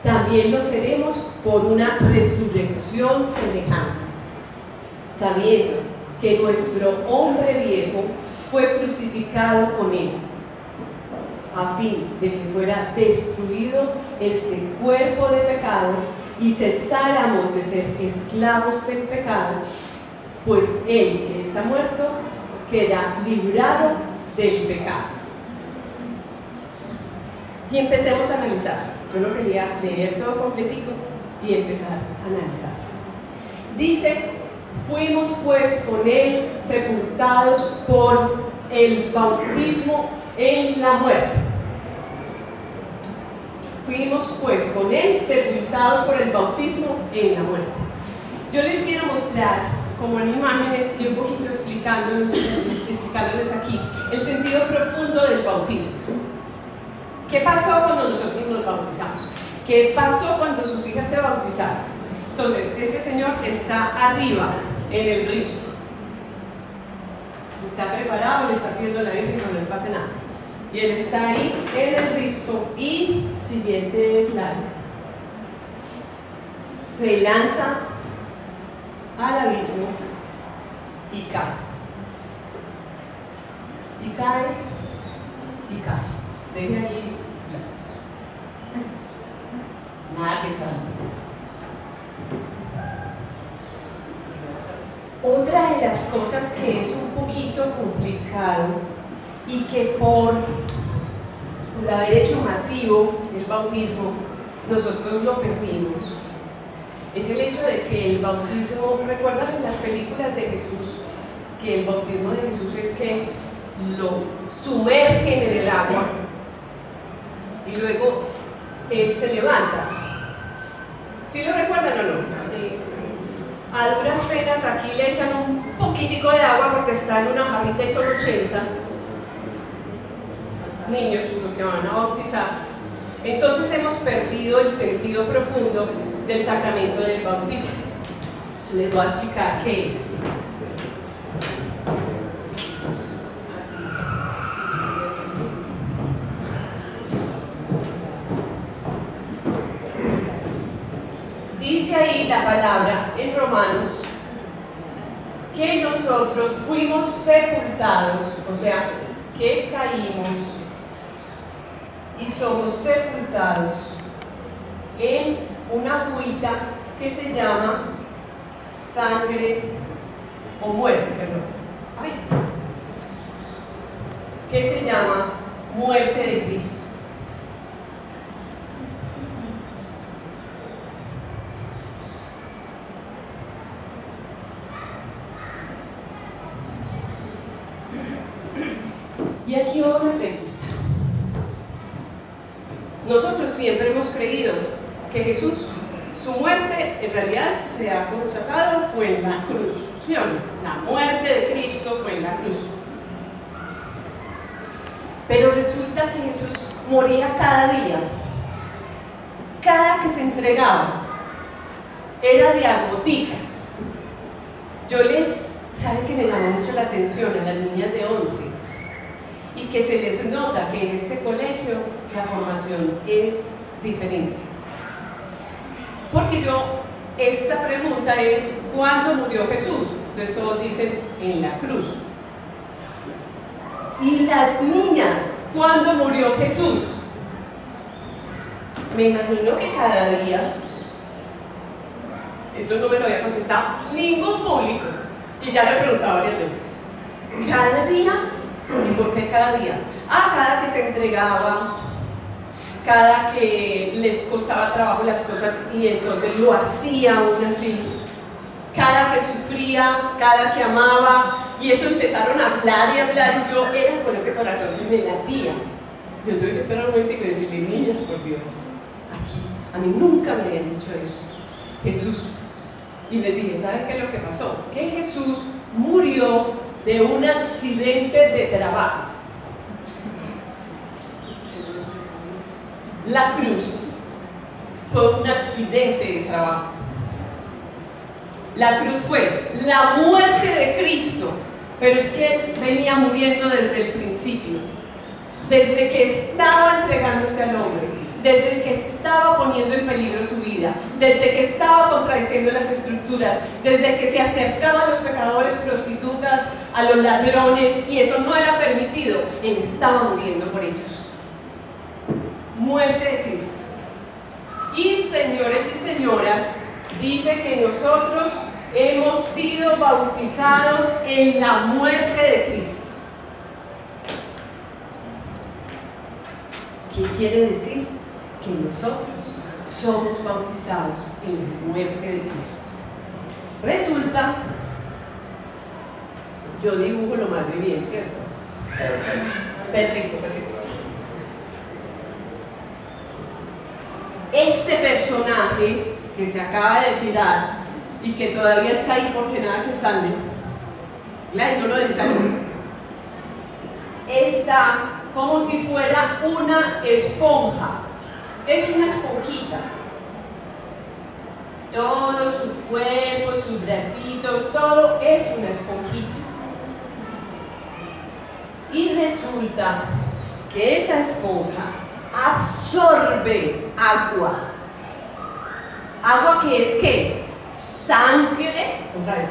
también lo seremos por una resurrección semejante, sabiendo que nuestro hombre viejo fue crucificado con él, a fin de que fuera destruido este cuerpo de pecado y cesáramos de ser esclavos del pecado, pues él que está muerto queda librado del pecado. Y empecemos a analizar. Yo lo quería leer todo completico y empezar a analizar. Dice: fuimos pues con él sepultados por el bautismo en la muerte. Fuimos pues con él sepultados por el bautismo en la muerte. Yo les quiero mostrar como en imágenes y un poquito explicándoles aquí el sentido profundo del bautismo. ¿Qué pasó cuando nosotros nos bautizamos? ¿Qué pasó cuando sus hijas se bautizaron? Entonces, este señor está arriba en el Cristo. Está preparado, le está pidiendo a la Virgen que no le pase nada. Y él está ahí en el Cristo y, siguiente slide, se lanza al abismo y cae. Y cae, y cae. Deje ahí nada que salga. Otra de las cosas que es un poquito complicado y que por haber hecho masivo el bautismo nosotros lo perdimos, es el hecho de que el bautismo, ¿recuerdan en las películas de Jesús? Que el bautismo de Jesús es que lo sumergen en el agua y luego él se levanta. ¿Sí lo recuerdan o no? Sí. A duras penas aquí le echan un poquitico de agua porque está en una jarrita y son 80 niños los que van a bautizar. Entonces hemos perdido el sentido profundo del sacramento del bautismo. Les voy a explicar qué es. Dice ahí la palabra en Romanos que nosotros fuimos sepultados, o sea, que caímos y somos sepultados en una agüita que se llama sangre o muerte, perdón. Ay. Que se llama muerte de Cristo. Y aquí va una pregunta. Nosotros siempre hemos creído que Jesús, su muerte en realidad se ha constatado fue en la cruz, ¿sí o no? La muerte de Cristo fue en la cruz. Pero resulta que Jesús moría cada día. Cada que se entregaba era de a goticas. ¿Sabe que me llamó mucho la atención a las niñas de 11? Y que se les nota que en este colegio la formación es diferente. Porque esta pregunta es: ¿cuándo murió Jesús? Entonces todos dicen en la cruz. y las niñas cuando murió Jesús? Me imagino que cada día, eso no me lo había contestado ningún público, y ya lo he preguntado varias veces. ¿Cada día? ¿Y por qué cada día? Cada que se entregaba, cada que le costaba trabajo las cosas y entonces lo hacía aún así, cada que sufría, cada que amaba, y eso empezaron a hablar y hablar, y yo era con ese corazón y me latía. Yo tuve que esperar un momento y decirle: niñas, por Dios, aquí, a mí nunca me habían dicho eso. Jesús. Y les dije: ¿saben qué es lo que pasó? Que Jesús murió de un accidente de trabajo. La cruz fue un accidente de trabajo. La cruz fue la muerte de Cristo, pero es que Él venía muriendo desde el principio, desde que estaba entregándose al hombre, desde que estaba poniendo en peligro su vida, desde que estaba contradiciendo las estructuras, desde que se acercaba a los pecadores, prostitutas, a los ladrones, y eso no era permitido. Él estaba muriendo por ellos. Muerte de Cristo. Y señores y señoras, dice que nosotros hemos sido bautizados en la muerte de Cristo. ¿Qué quiere decir? Que nosotros somos bautizados en la muerte de Cristo. Resulta, yo dibujo lo más de bien, ¿cierto? Perfecto, perfecto. Este personaje que se acaba de tirar y que todavía está ahí porque nada que sale, no lo de salir, está como si fuera una esponja. Es una esponjita. Todo su cuerpo, sus bracitos, todo es una esponjita. Y resulta que esa esponja absorbe agua. ¿Agua que es qué? Sangre, otra vez,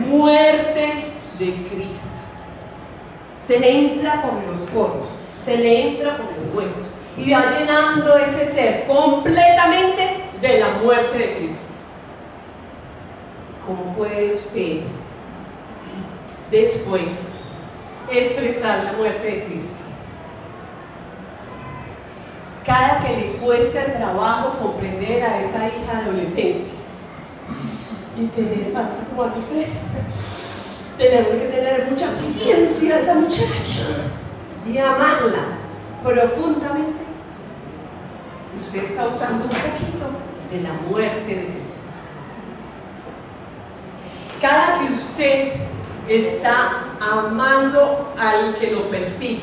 muerte de Cristo. Se le entra por los poros, se le entra por los huesos y va llenando ese ser completamente de la muerte de Cristo. ¿Cómo puede usted después expresar la muerte de Cristo? Cada que le cuesta el trabajo comprender a esa hija adolescente y tener paz, como hace usted, tenemos que tener mucha paciencia a esa muchacha y amarla profundamente. Usted está usando un poquito de la muerte de Cristo. Cada que usted está amando al que lo persigue,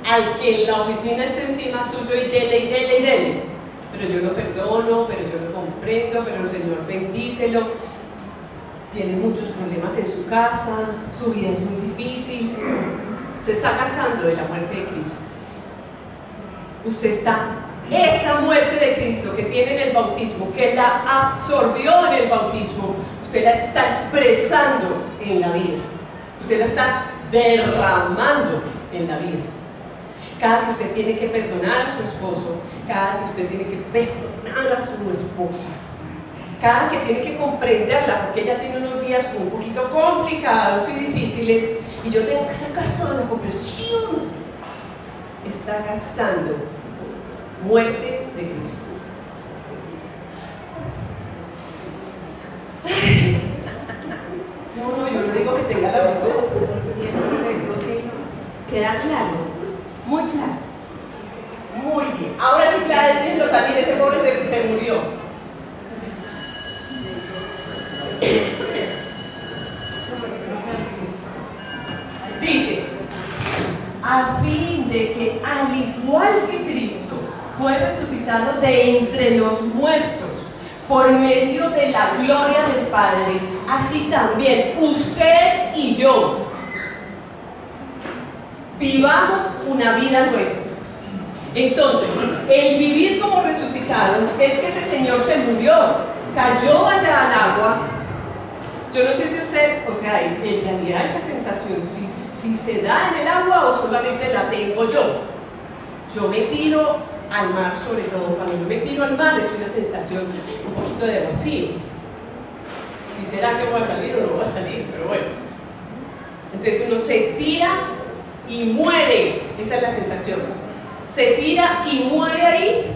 al que en la oficina está encima suyo y dele y dele y dele, pero yo lo perdono, pero yo lo comprendo, pero el Señor bendícelo, tiene muchos problemas en su casa, su vida es muy difícil, se está gastando de la muerte de Cristo. Usted está, esa muerte de Cristo que tiene en el bautismo, que la absorbió en el bautismo, usted la está expresando en la vida, usted la está derramando en la vida. Cada que usted tiene que perdonar a su esposo, cada que usted tiene que perdonar a su esposa, cada que tiene que comprenderla, porque ella tiene unos días un poquito complicados y difíciles, y yo tengo que sacar toda la comprensión, está gastando muerte de Cristo. No, yo no digo que tenga la razón. ¿Queda claro? Muy claro. Muy bien. Ahora sí, claro, los salir, ese pobre se murió. Dice, a fin de que al igual que Cristo fue resucitado de entre los muertos por medio de la gloria del Padre, así también usted y yo vivamos una vida nueva. Entonces, el vivir como resucitados es que ese Señor se murió, cayó allá al agua. Yo no sé si usted, o sea, en realidad esa sensación sí si se da en el agua o solamente la tengo yo. Yo me tiro al mar, sobre todo cuando yo me tiro al mar es una sensación un poquito de vacío. Si será que voy a salir o no voy a salir, pero bueno. Entonces uno se tira y muere, esa es la sensación. Se tira y muere ahí,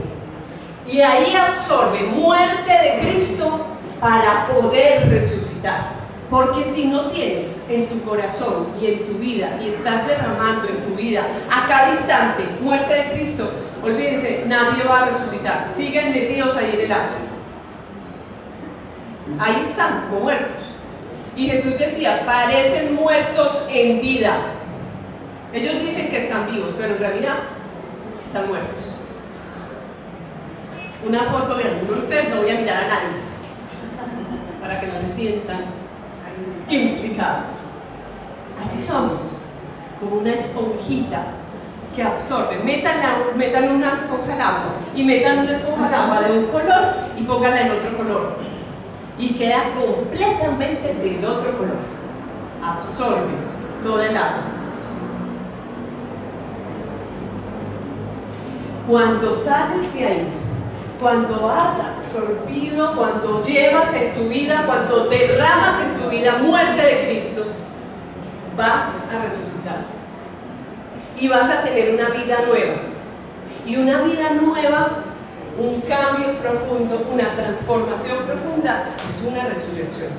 y ahí absorbe muerte de Cristo para poder resucitar. Porque si no tienes en tu corazón y en tu vida, y estás derramando en tu vida a cada instante muerte de Cristo, olvídense, nadie va a resucitar. Siguen metidos ahí en el agua. Ahí están, como muertos. Y Jesús decía, parecen muertos en vida. Ellos dicen que están vivos, pero en realidad están muertos. Una foto de alguno de ustedes, no voy a mirar a nadie, para que no se sientan implicados. Así somos, como una esponjita que absorbe. Metan una esponja al agua y metan una esponja al agua de un color y pónganla en otro color y queda completamente del otro color. Absorbe todo el agua. Cuando sales de ahí, cuando has absorbido, cuando llevas en tu vida, cuando derramas en tu vida muerte de Cristo, vas a resucitar y vas a tener una vida nueva. Y una vida nueva, un cambio profundo, una transformación profunda, es una resurrección.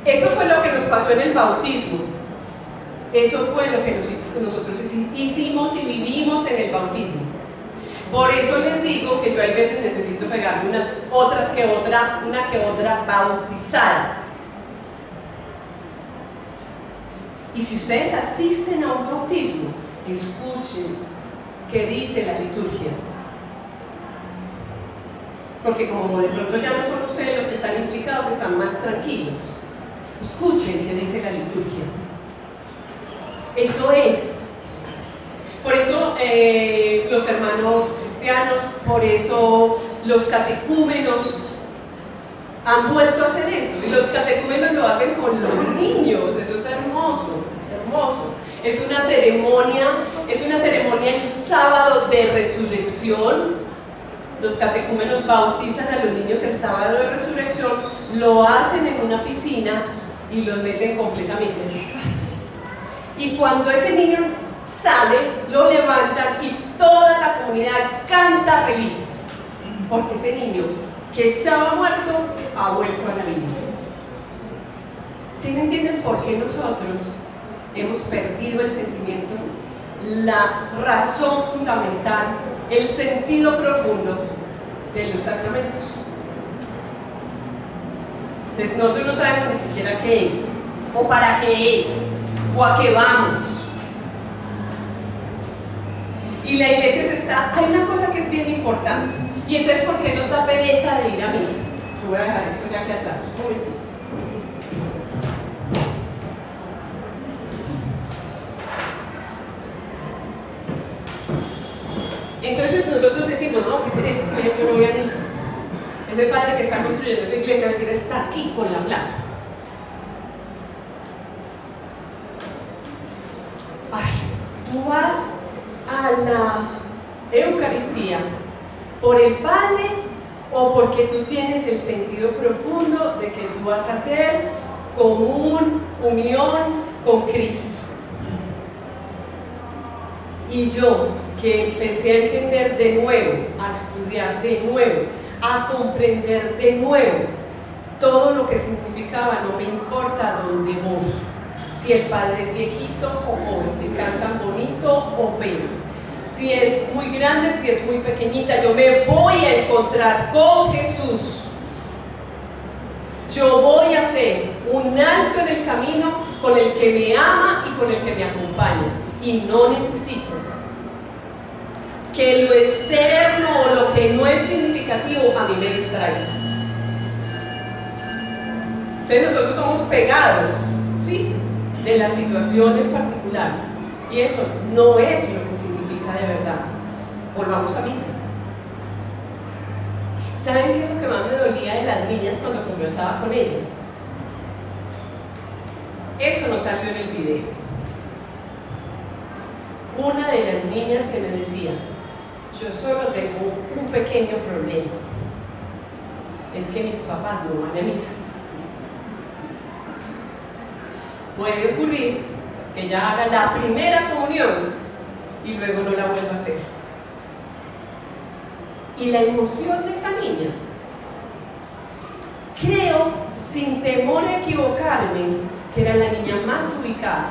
Eso fue lo que nos pasó en el bautismo. Eso fue lo que nosotros hicimos y vivimos en el bautismo. Por eso les digo que yo hay veces necesito pegarme una que otra bautizada. Y si ustedes asisten a un bautismo, escuchen qué dice la liturgia. Porque como de pronto ya no son ustedes los que están implicados, están más tranquilos. Escuchen qué dice la liturgia. Eso es. Por eso los hermanos cristianos, por eso los catecúmenos han vuelto a hacer eso. Y los catecúmenos lo hacen con los niños. Eso es hermoso, hermoso. Es una ceremonia el sábado de resurrección. Los catecúmenos bautizan a los niños el sábado de resurrección, lo hacen en una piscina y los meten completamente. Y cuando ese niño sale, lo levantan y toda la comunidad canta feliz, porque ese niño que estaba muerto ha vuelto a la vida. ¿Sí me entienden por qué nosotros hemos perdido el sentimiento, la razón fundamental, el sentido profundo de los sacramentos? Entonces nosotros no sabemos ni siquiera qué es, o para qué es, o a qué vamos. Y la iglesia hay una cosa que es bien importante, y entonces ¿por qué nos da pereza de ir a misa? Yo voy a dejar esto ya aquí atrás, un momentito. Entonces nosotros decimos, no, qué pereza, es que yo no voy a misa. Ese padre que está construyendo esa iglesia quiere estar aquí con la placa. Ay, tú vas a la Eucaristía por el Padre o porque tú tienes el sentido profundo de que tú vas a hacer unión con Cristo. Y yo, que empecé a entender de nuevo, a estudiar de nuevo, a comprender de nuevo todo lo que significaba, no me importa dónde voy, si el padre es viejito o joven, si cantan bonito o feo, si es muy grande, si es muy pequeñita, yo me voy a encontrar con Jesús. Yo voy a hacer un alto en el camino con el que me ama y con el que me acompaña, y no necesito que lo externo o lo que no es significativo a mí me distraiga. Entonces nosotros somos pegados, ¿sí?, de las situaciones particulares, y eso no es lo que significa de verdad. Volvamos a misa. ¿Saben qué es lo que más me dolía de las niñas cuando conversaba con ellas? Eso no salió en el video. Una de las niñas que me decía, yo solo tengo un pequeño problema, es que mis papás no van a misa. Puede ocurrir que ella haga la primera comunión y luego no la vuelva a hacer. Y la emoción de esa niña, creo, sin temor a equivocarme, que era la niña más ubicada.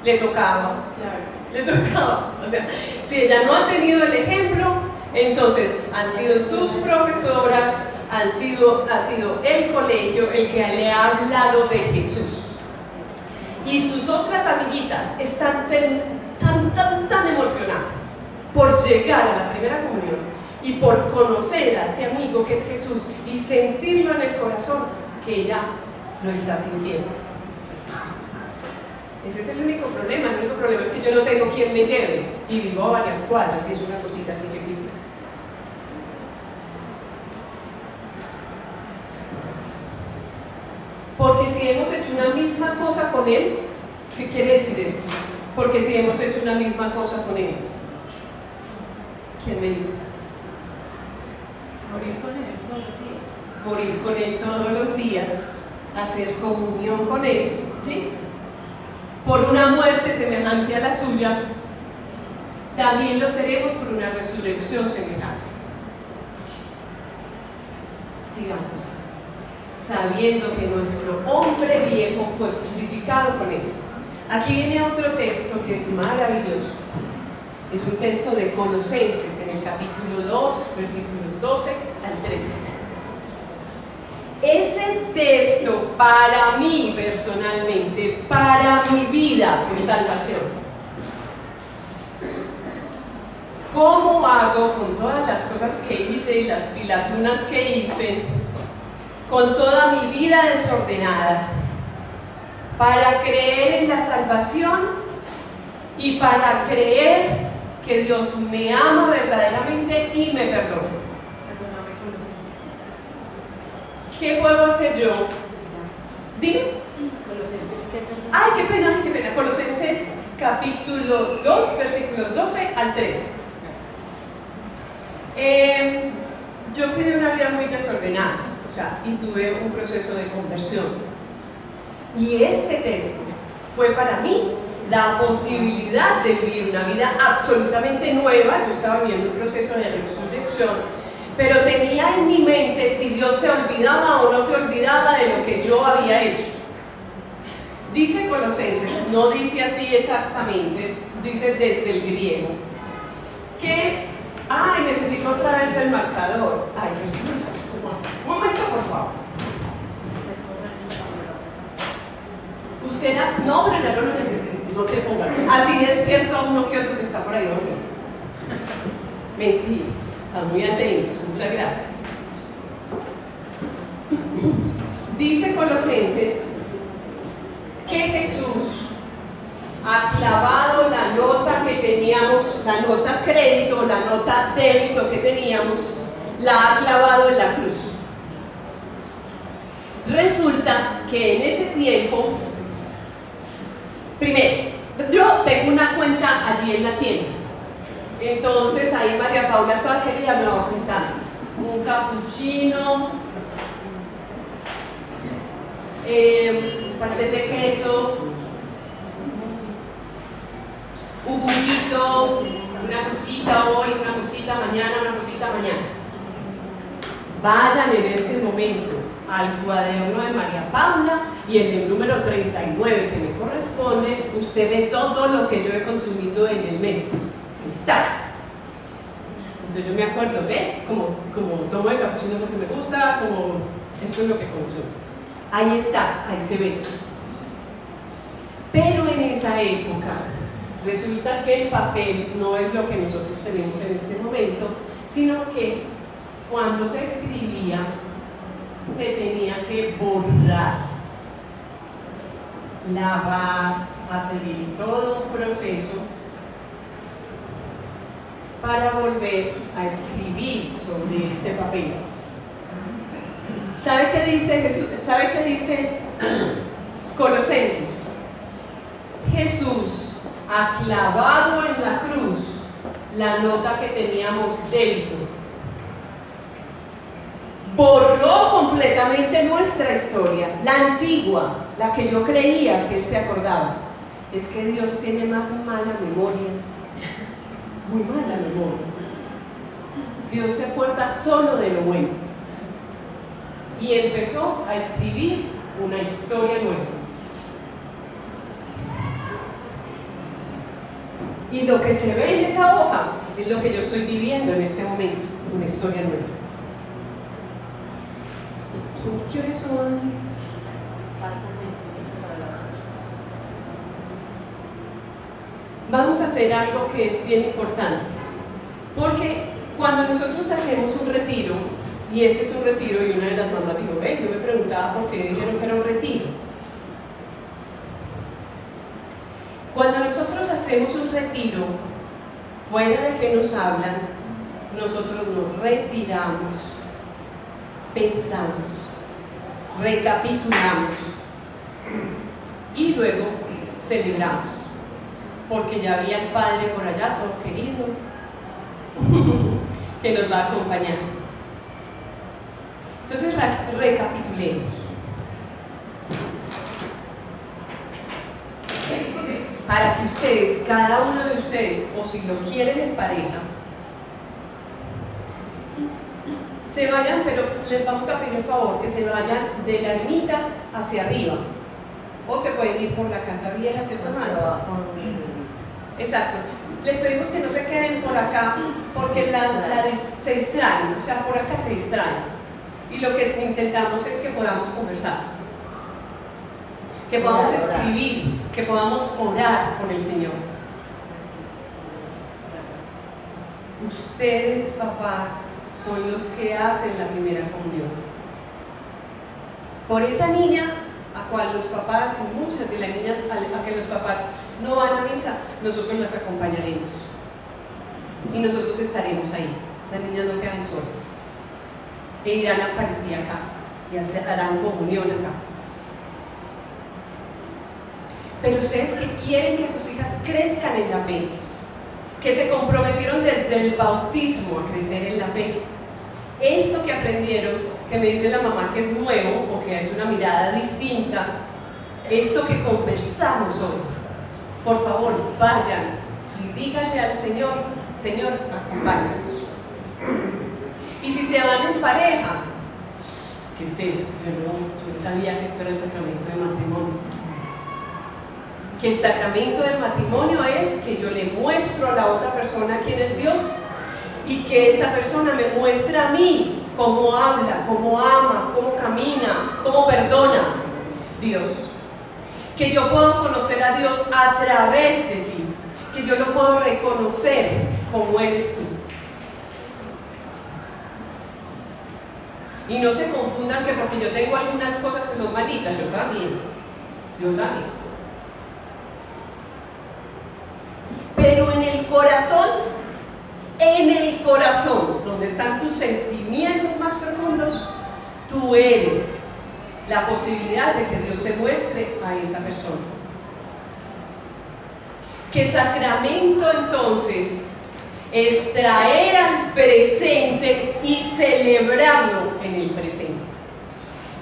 Le tocaba, le tocaba. O sea, si ella no ha tenido el ejemplo, entonces han sido sus profesoras, ha sido el colegio el que le ha hablado de Jesús. Y sus otras amiguitas están tan emocionadas por llegar a la primera comunión y por conocer a ese amigo que es Jesús y sentirlo en el corazón, que ella lo está sintiendo. Ese es el único problema. El único problema es que yo no tengo quien me lleve y vivo a varias cuadras y es una cosita así chiquita. Porque si hemos hecho una misma cosa con Él, ¿qué quiere decir esto? Porque si hemos hecho una misma cosa con Él, ¿quién me dice? Morir con Él todos los días. Morir con Él todos los días, hacer comunión con Él, ¿sí? Por una muerte semejante a la suya, también lo seremos por una resurrección semejante. Sigamos. Sabiendo que nuestro hombre viejo fue crucificado con Él. Aquí viene otro texto que es maravilloso. Es un texto de Colosenses en el capítulo 2, versículos 12 al 13. Ese texto para mí personalmente, para mi vida de salvación. ¿Cómo hago con todas las cosas que hice y las pilatunas que hice, con toda mi vida desordenada, para creer en la salvación y para creer que Dios me ama verdaderamente y me perdona? ¿Qué puedo hacer yo? Dime. Ay, qué pena. Colosenses capítulo 2, versículos 12 al 13. Yo fui de una vida muy desordenada, o sea, y tuve un proceso de conversión. Y este texto fue para mí la posibilidad de vivir una vida absolutamente nueva. Yo estaba viviendo un proceso de resurrección, pero tenía en mi mente si Dios se olvidaba o no se olvidaba de lo que yo había hecho. Dice Colosenses, no dice así exactamente, dice desde el griego, que, ay, necesito otra vez el marcador. Ay, un momento, por favor. Usted, no, Brenda, no lo necesito, no te pongas. Así despierto a uno que otro que está por ahí dormido. Mentiras. Están muy atentos, muchas gracias. Dice Colosenses que Jesús ha clavado la nota que teníamos, la nota crédito, la nota débito que teníamos, la ha clavado en la cruz. Resulta que en ese tiempo, primero, yo tengo una cuenta allí en la tienda. Entonces ahí María Paula toda querida me va a contar un cappuccino, pastel de queso, un juguito, una cosita hoy, una cosita mañana, una cosita mañana. Vayan en este momento al cuaderno de María Paula y en el número 39 que me corresponde, usted ve todo lo que yo he consumido en el mes. Está. Entonces yo me acuerdo, ¿ve? Como tomo el cappuccino porque me gusta, como esto es lo que consumo. Ahí está, ahí se ve. Pero en esa época resulta que el papel no es lo que nosotros tenemos en este momento, sino que cuando se escribía se tenía que borrar, lavar, hacer todo un proceso para volver a escribir sobre este papel. ¿Sabe qué dice Jesús? ¿Sabe qué dice Colosenses. Jesús ha clavado en la cruz la nota que teníamos dentro. Borró completamente nuestra historia, la antigua, la que yo creía que Él se acordaba. Es que Dios tiene más mala memoria, muy mala memoria. Dios se acuerda solo de lo bueno. Y empezó a escribir una historia nueva. Y lo que se ve en esa hoja es lo que yo estoy viviendo en este momento, una historia nueva. ¿Qué horas son? Vamos a hacer algo que es bien importante, porque cuando nosotros hacemos un retiro, y este es un retiro, y una de las mamás dijo, yo me preguntaba por qué dijeron que era un retiro. Cuando nosotros hacemos un retiro, fuera de que nos hablan, nosotros nos retiramos, pensamos, recapitulamos y luego celebramos, porque ya había el Padre por allá, todo querido, que nos va a acompañar. Entonces recapitulemos. Para que ustedes, cada uno de ustedes, o si lo quieren en pareja, se vayan, pero les vamos a pedir un favor, que se vayan de la ermita hacia arriba, o se pueden ir por la casa vieja, ¿cierto, hermano? Exacto. Les pedimos que no se queden por acá, porque se distraen, o sea, por acá se distraen. Y lo que intentamos es que podamos conversar, que podamos escribir, que podamos orar con el Señor. Ustedes, papás, son los que hacen la primera comunión. Por esa niña a cual los papás, y muchas de las niñas a que los papás no van a misa, nosotros las acompañaremos. Y nosotros estaremos ahí. Esas niñas no quedan solas. E irán a Eucaristía acá, y harán comunión acá. Pero ustedes que quieren que sus hijas crezcan en la fe, que se comprometieron desde el bautismo a crecer en la fe, esto que aprendieron, que me dice la mamá que es nuevo, o que es una mirada distinta, esto que conversamos hoy, por favor, vayan y díganle al Señor, Señor, acompáñanos. Y si se van en pareja, ¿qué es eso? Yo no sabía que esto era el sacramento del matrimonio. Que el sacramento del matrimonio es que yo le muestro a la otra persona quién es Dios, y que esa persona me muestra a mí cómo habla, cómo ama, cómo camina, cómo perdona Dios. Que yo puedo conocer a Dios a través de ti, que yo lo puedo reconocer como eres tú. Y no se confundan que porque yo tengo algunas cosas que son malitas, yo también. Pero en el corazón, donde están tus sentimientos más profundos, tú eres la posibilidad de que Dios se muestre a esa persona. Que sacramento entonces es traer al presente y celebrarlo en el presente.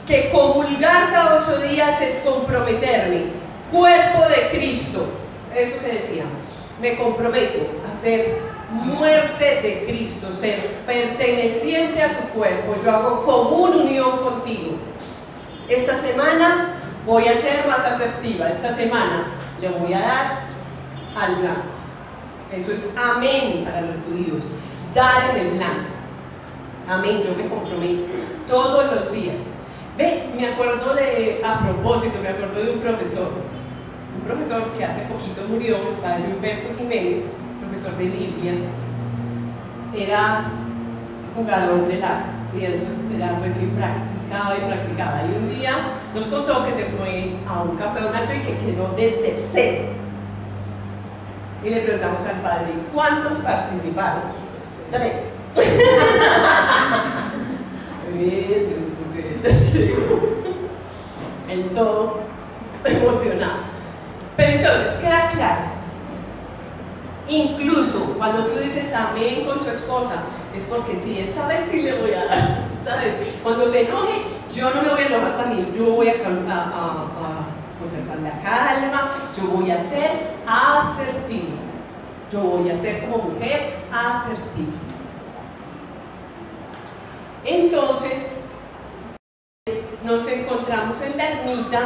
Que comulgar cada 8 días es comprometerme, cuerpo de Cristo, eso que decíamos, me comprometo a ser muerte de Cristo, ser perteneciente a tu cuerpo, yo hago común unión contigo. Esta semana voy a ser más asertiva, esta semana le voy a dar al blanco. Eso es amén para los judíos, dar en el blanco. Amén, yo me comprometo todos los días. Ve, me acuerdo a propósito, me acuerdo de un profesor que hace poquito murió, el padre Humberto Jiménez, profesor de Biblia. Era jugador de la, y eso era pues sí, practicaba. Y un día nos contó que se fue a un campeonato y que quedó de tercero. Y le preguntamos al padre, ¿cuántos participaron? 3. El todo. emocionada. Pero entonces, queda claro. Incluso cuando tú dices amén con tu esposa, es porque sí, esta vez sí le voy a dar. Esta vez, cuando se enoje, yo no me voy a enojar también. Yo voy a conservar la calma, yo voy a ser asertivo. Yo voy a ser como mujer asertiva. Entonces, nos encontramos en la ermita,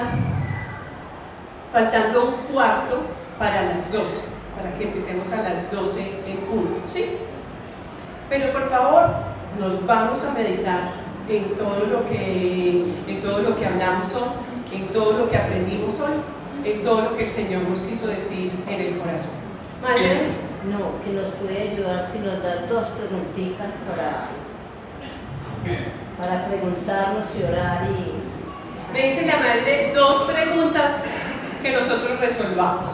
faltando un cuarto para las 12, para que empecemos a las 12 en punto, ¿sí? Pero por favor, nos vamos a meditar en todo lo que hablamos hoy, en todo lo que aprendimos hoy, en todo lo que el Señor nos quiso decir en el corazón. Madre, no, que nos puede ayudar si nos da 2 preguntitas para preguntarnos y orar y... me dice la madre 2 preguntas que nosotros resolvamos.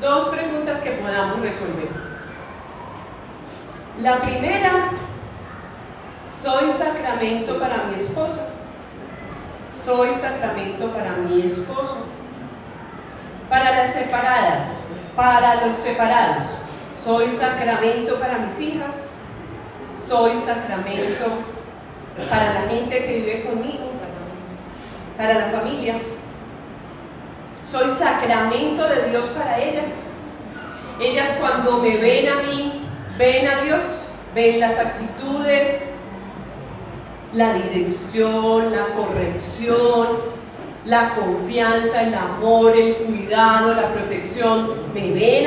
2 preguntas que podamos resolver. La primera, ¿soy sacramento para mi esposo? ¿Soy sacramento para mi esposo? Para las separadas, para los separados, ¿soy sacramento para mis hijas? ¿Soy sacramento para la gente que vive conmigo? ¿Para la familia? ¿Soy sacramento de Dios para ellas? Ellas cuando me ven a mí, ven a Dios, ven las actitudes, la dirección, la corrección, la confianza, el amor, el cuidado, la protección. Me ven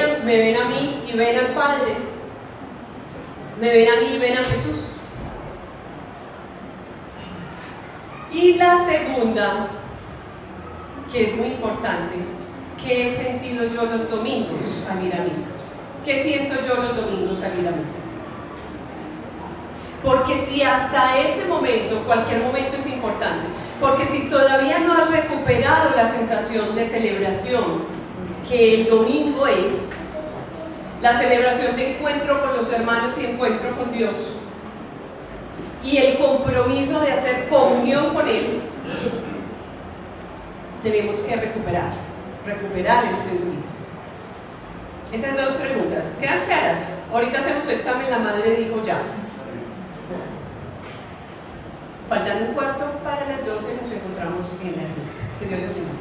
a mí y ven al Padre. Me ven a mí y ven a Jesús. Y la segunda, que es muy importante, ¿qué he sentido yo los domingos al ir a misa? ¿Qué siento yo los domingos al ir a misa? Porque si hasta este momento, cualquier momento es importante, porque si todavía no has recuperado la sensación de celebración que el domingo es, la celebración de encuentro con los hermanos y encuentro con Dios, y el compromiso de hacer comunión con Él, tenemos que recuperar el sentido. Esas 2 preguntas, ¿quedan claras? Ahorita hacemos examen, la madre dijo ya. Faltando un cuarto para las 12 nos encontramos en la ermita. Que Dios les bendiga.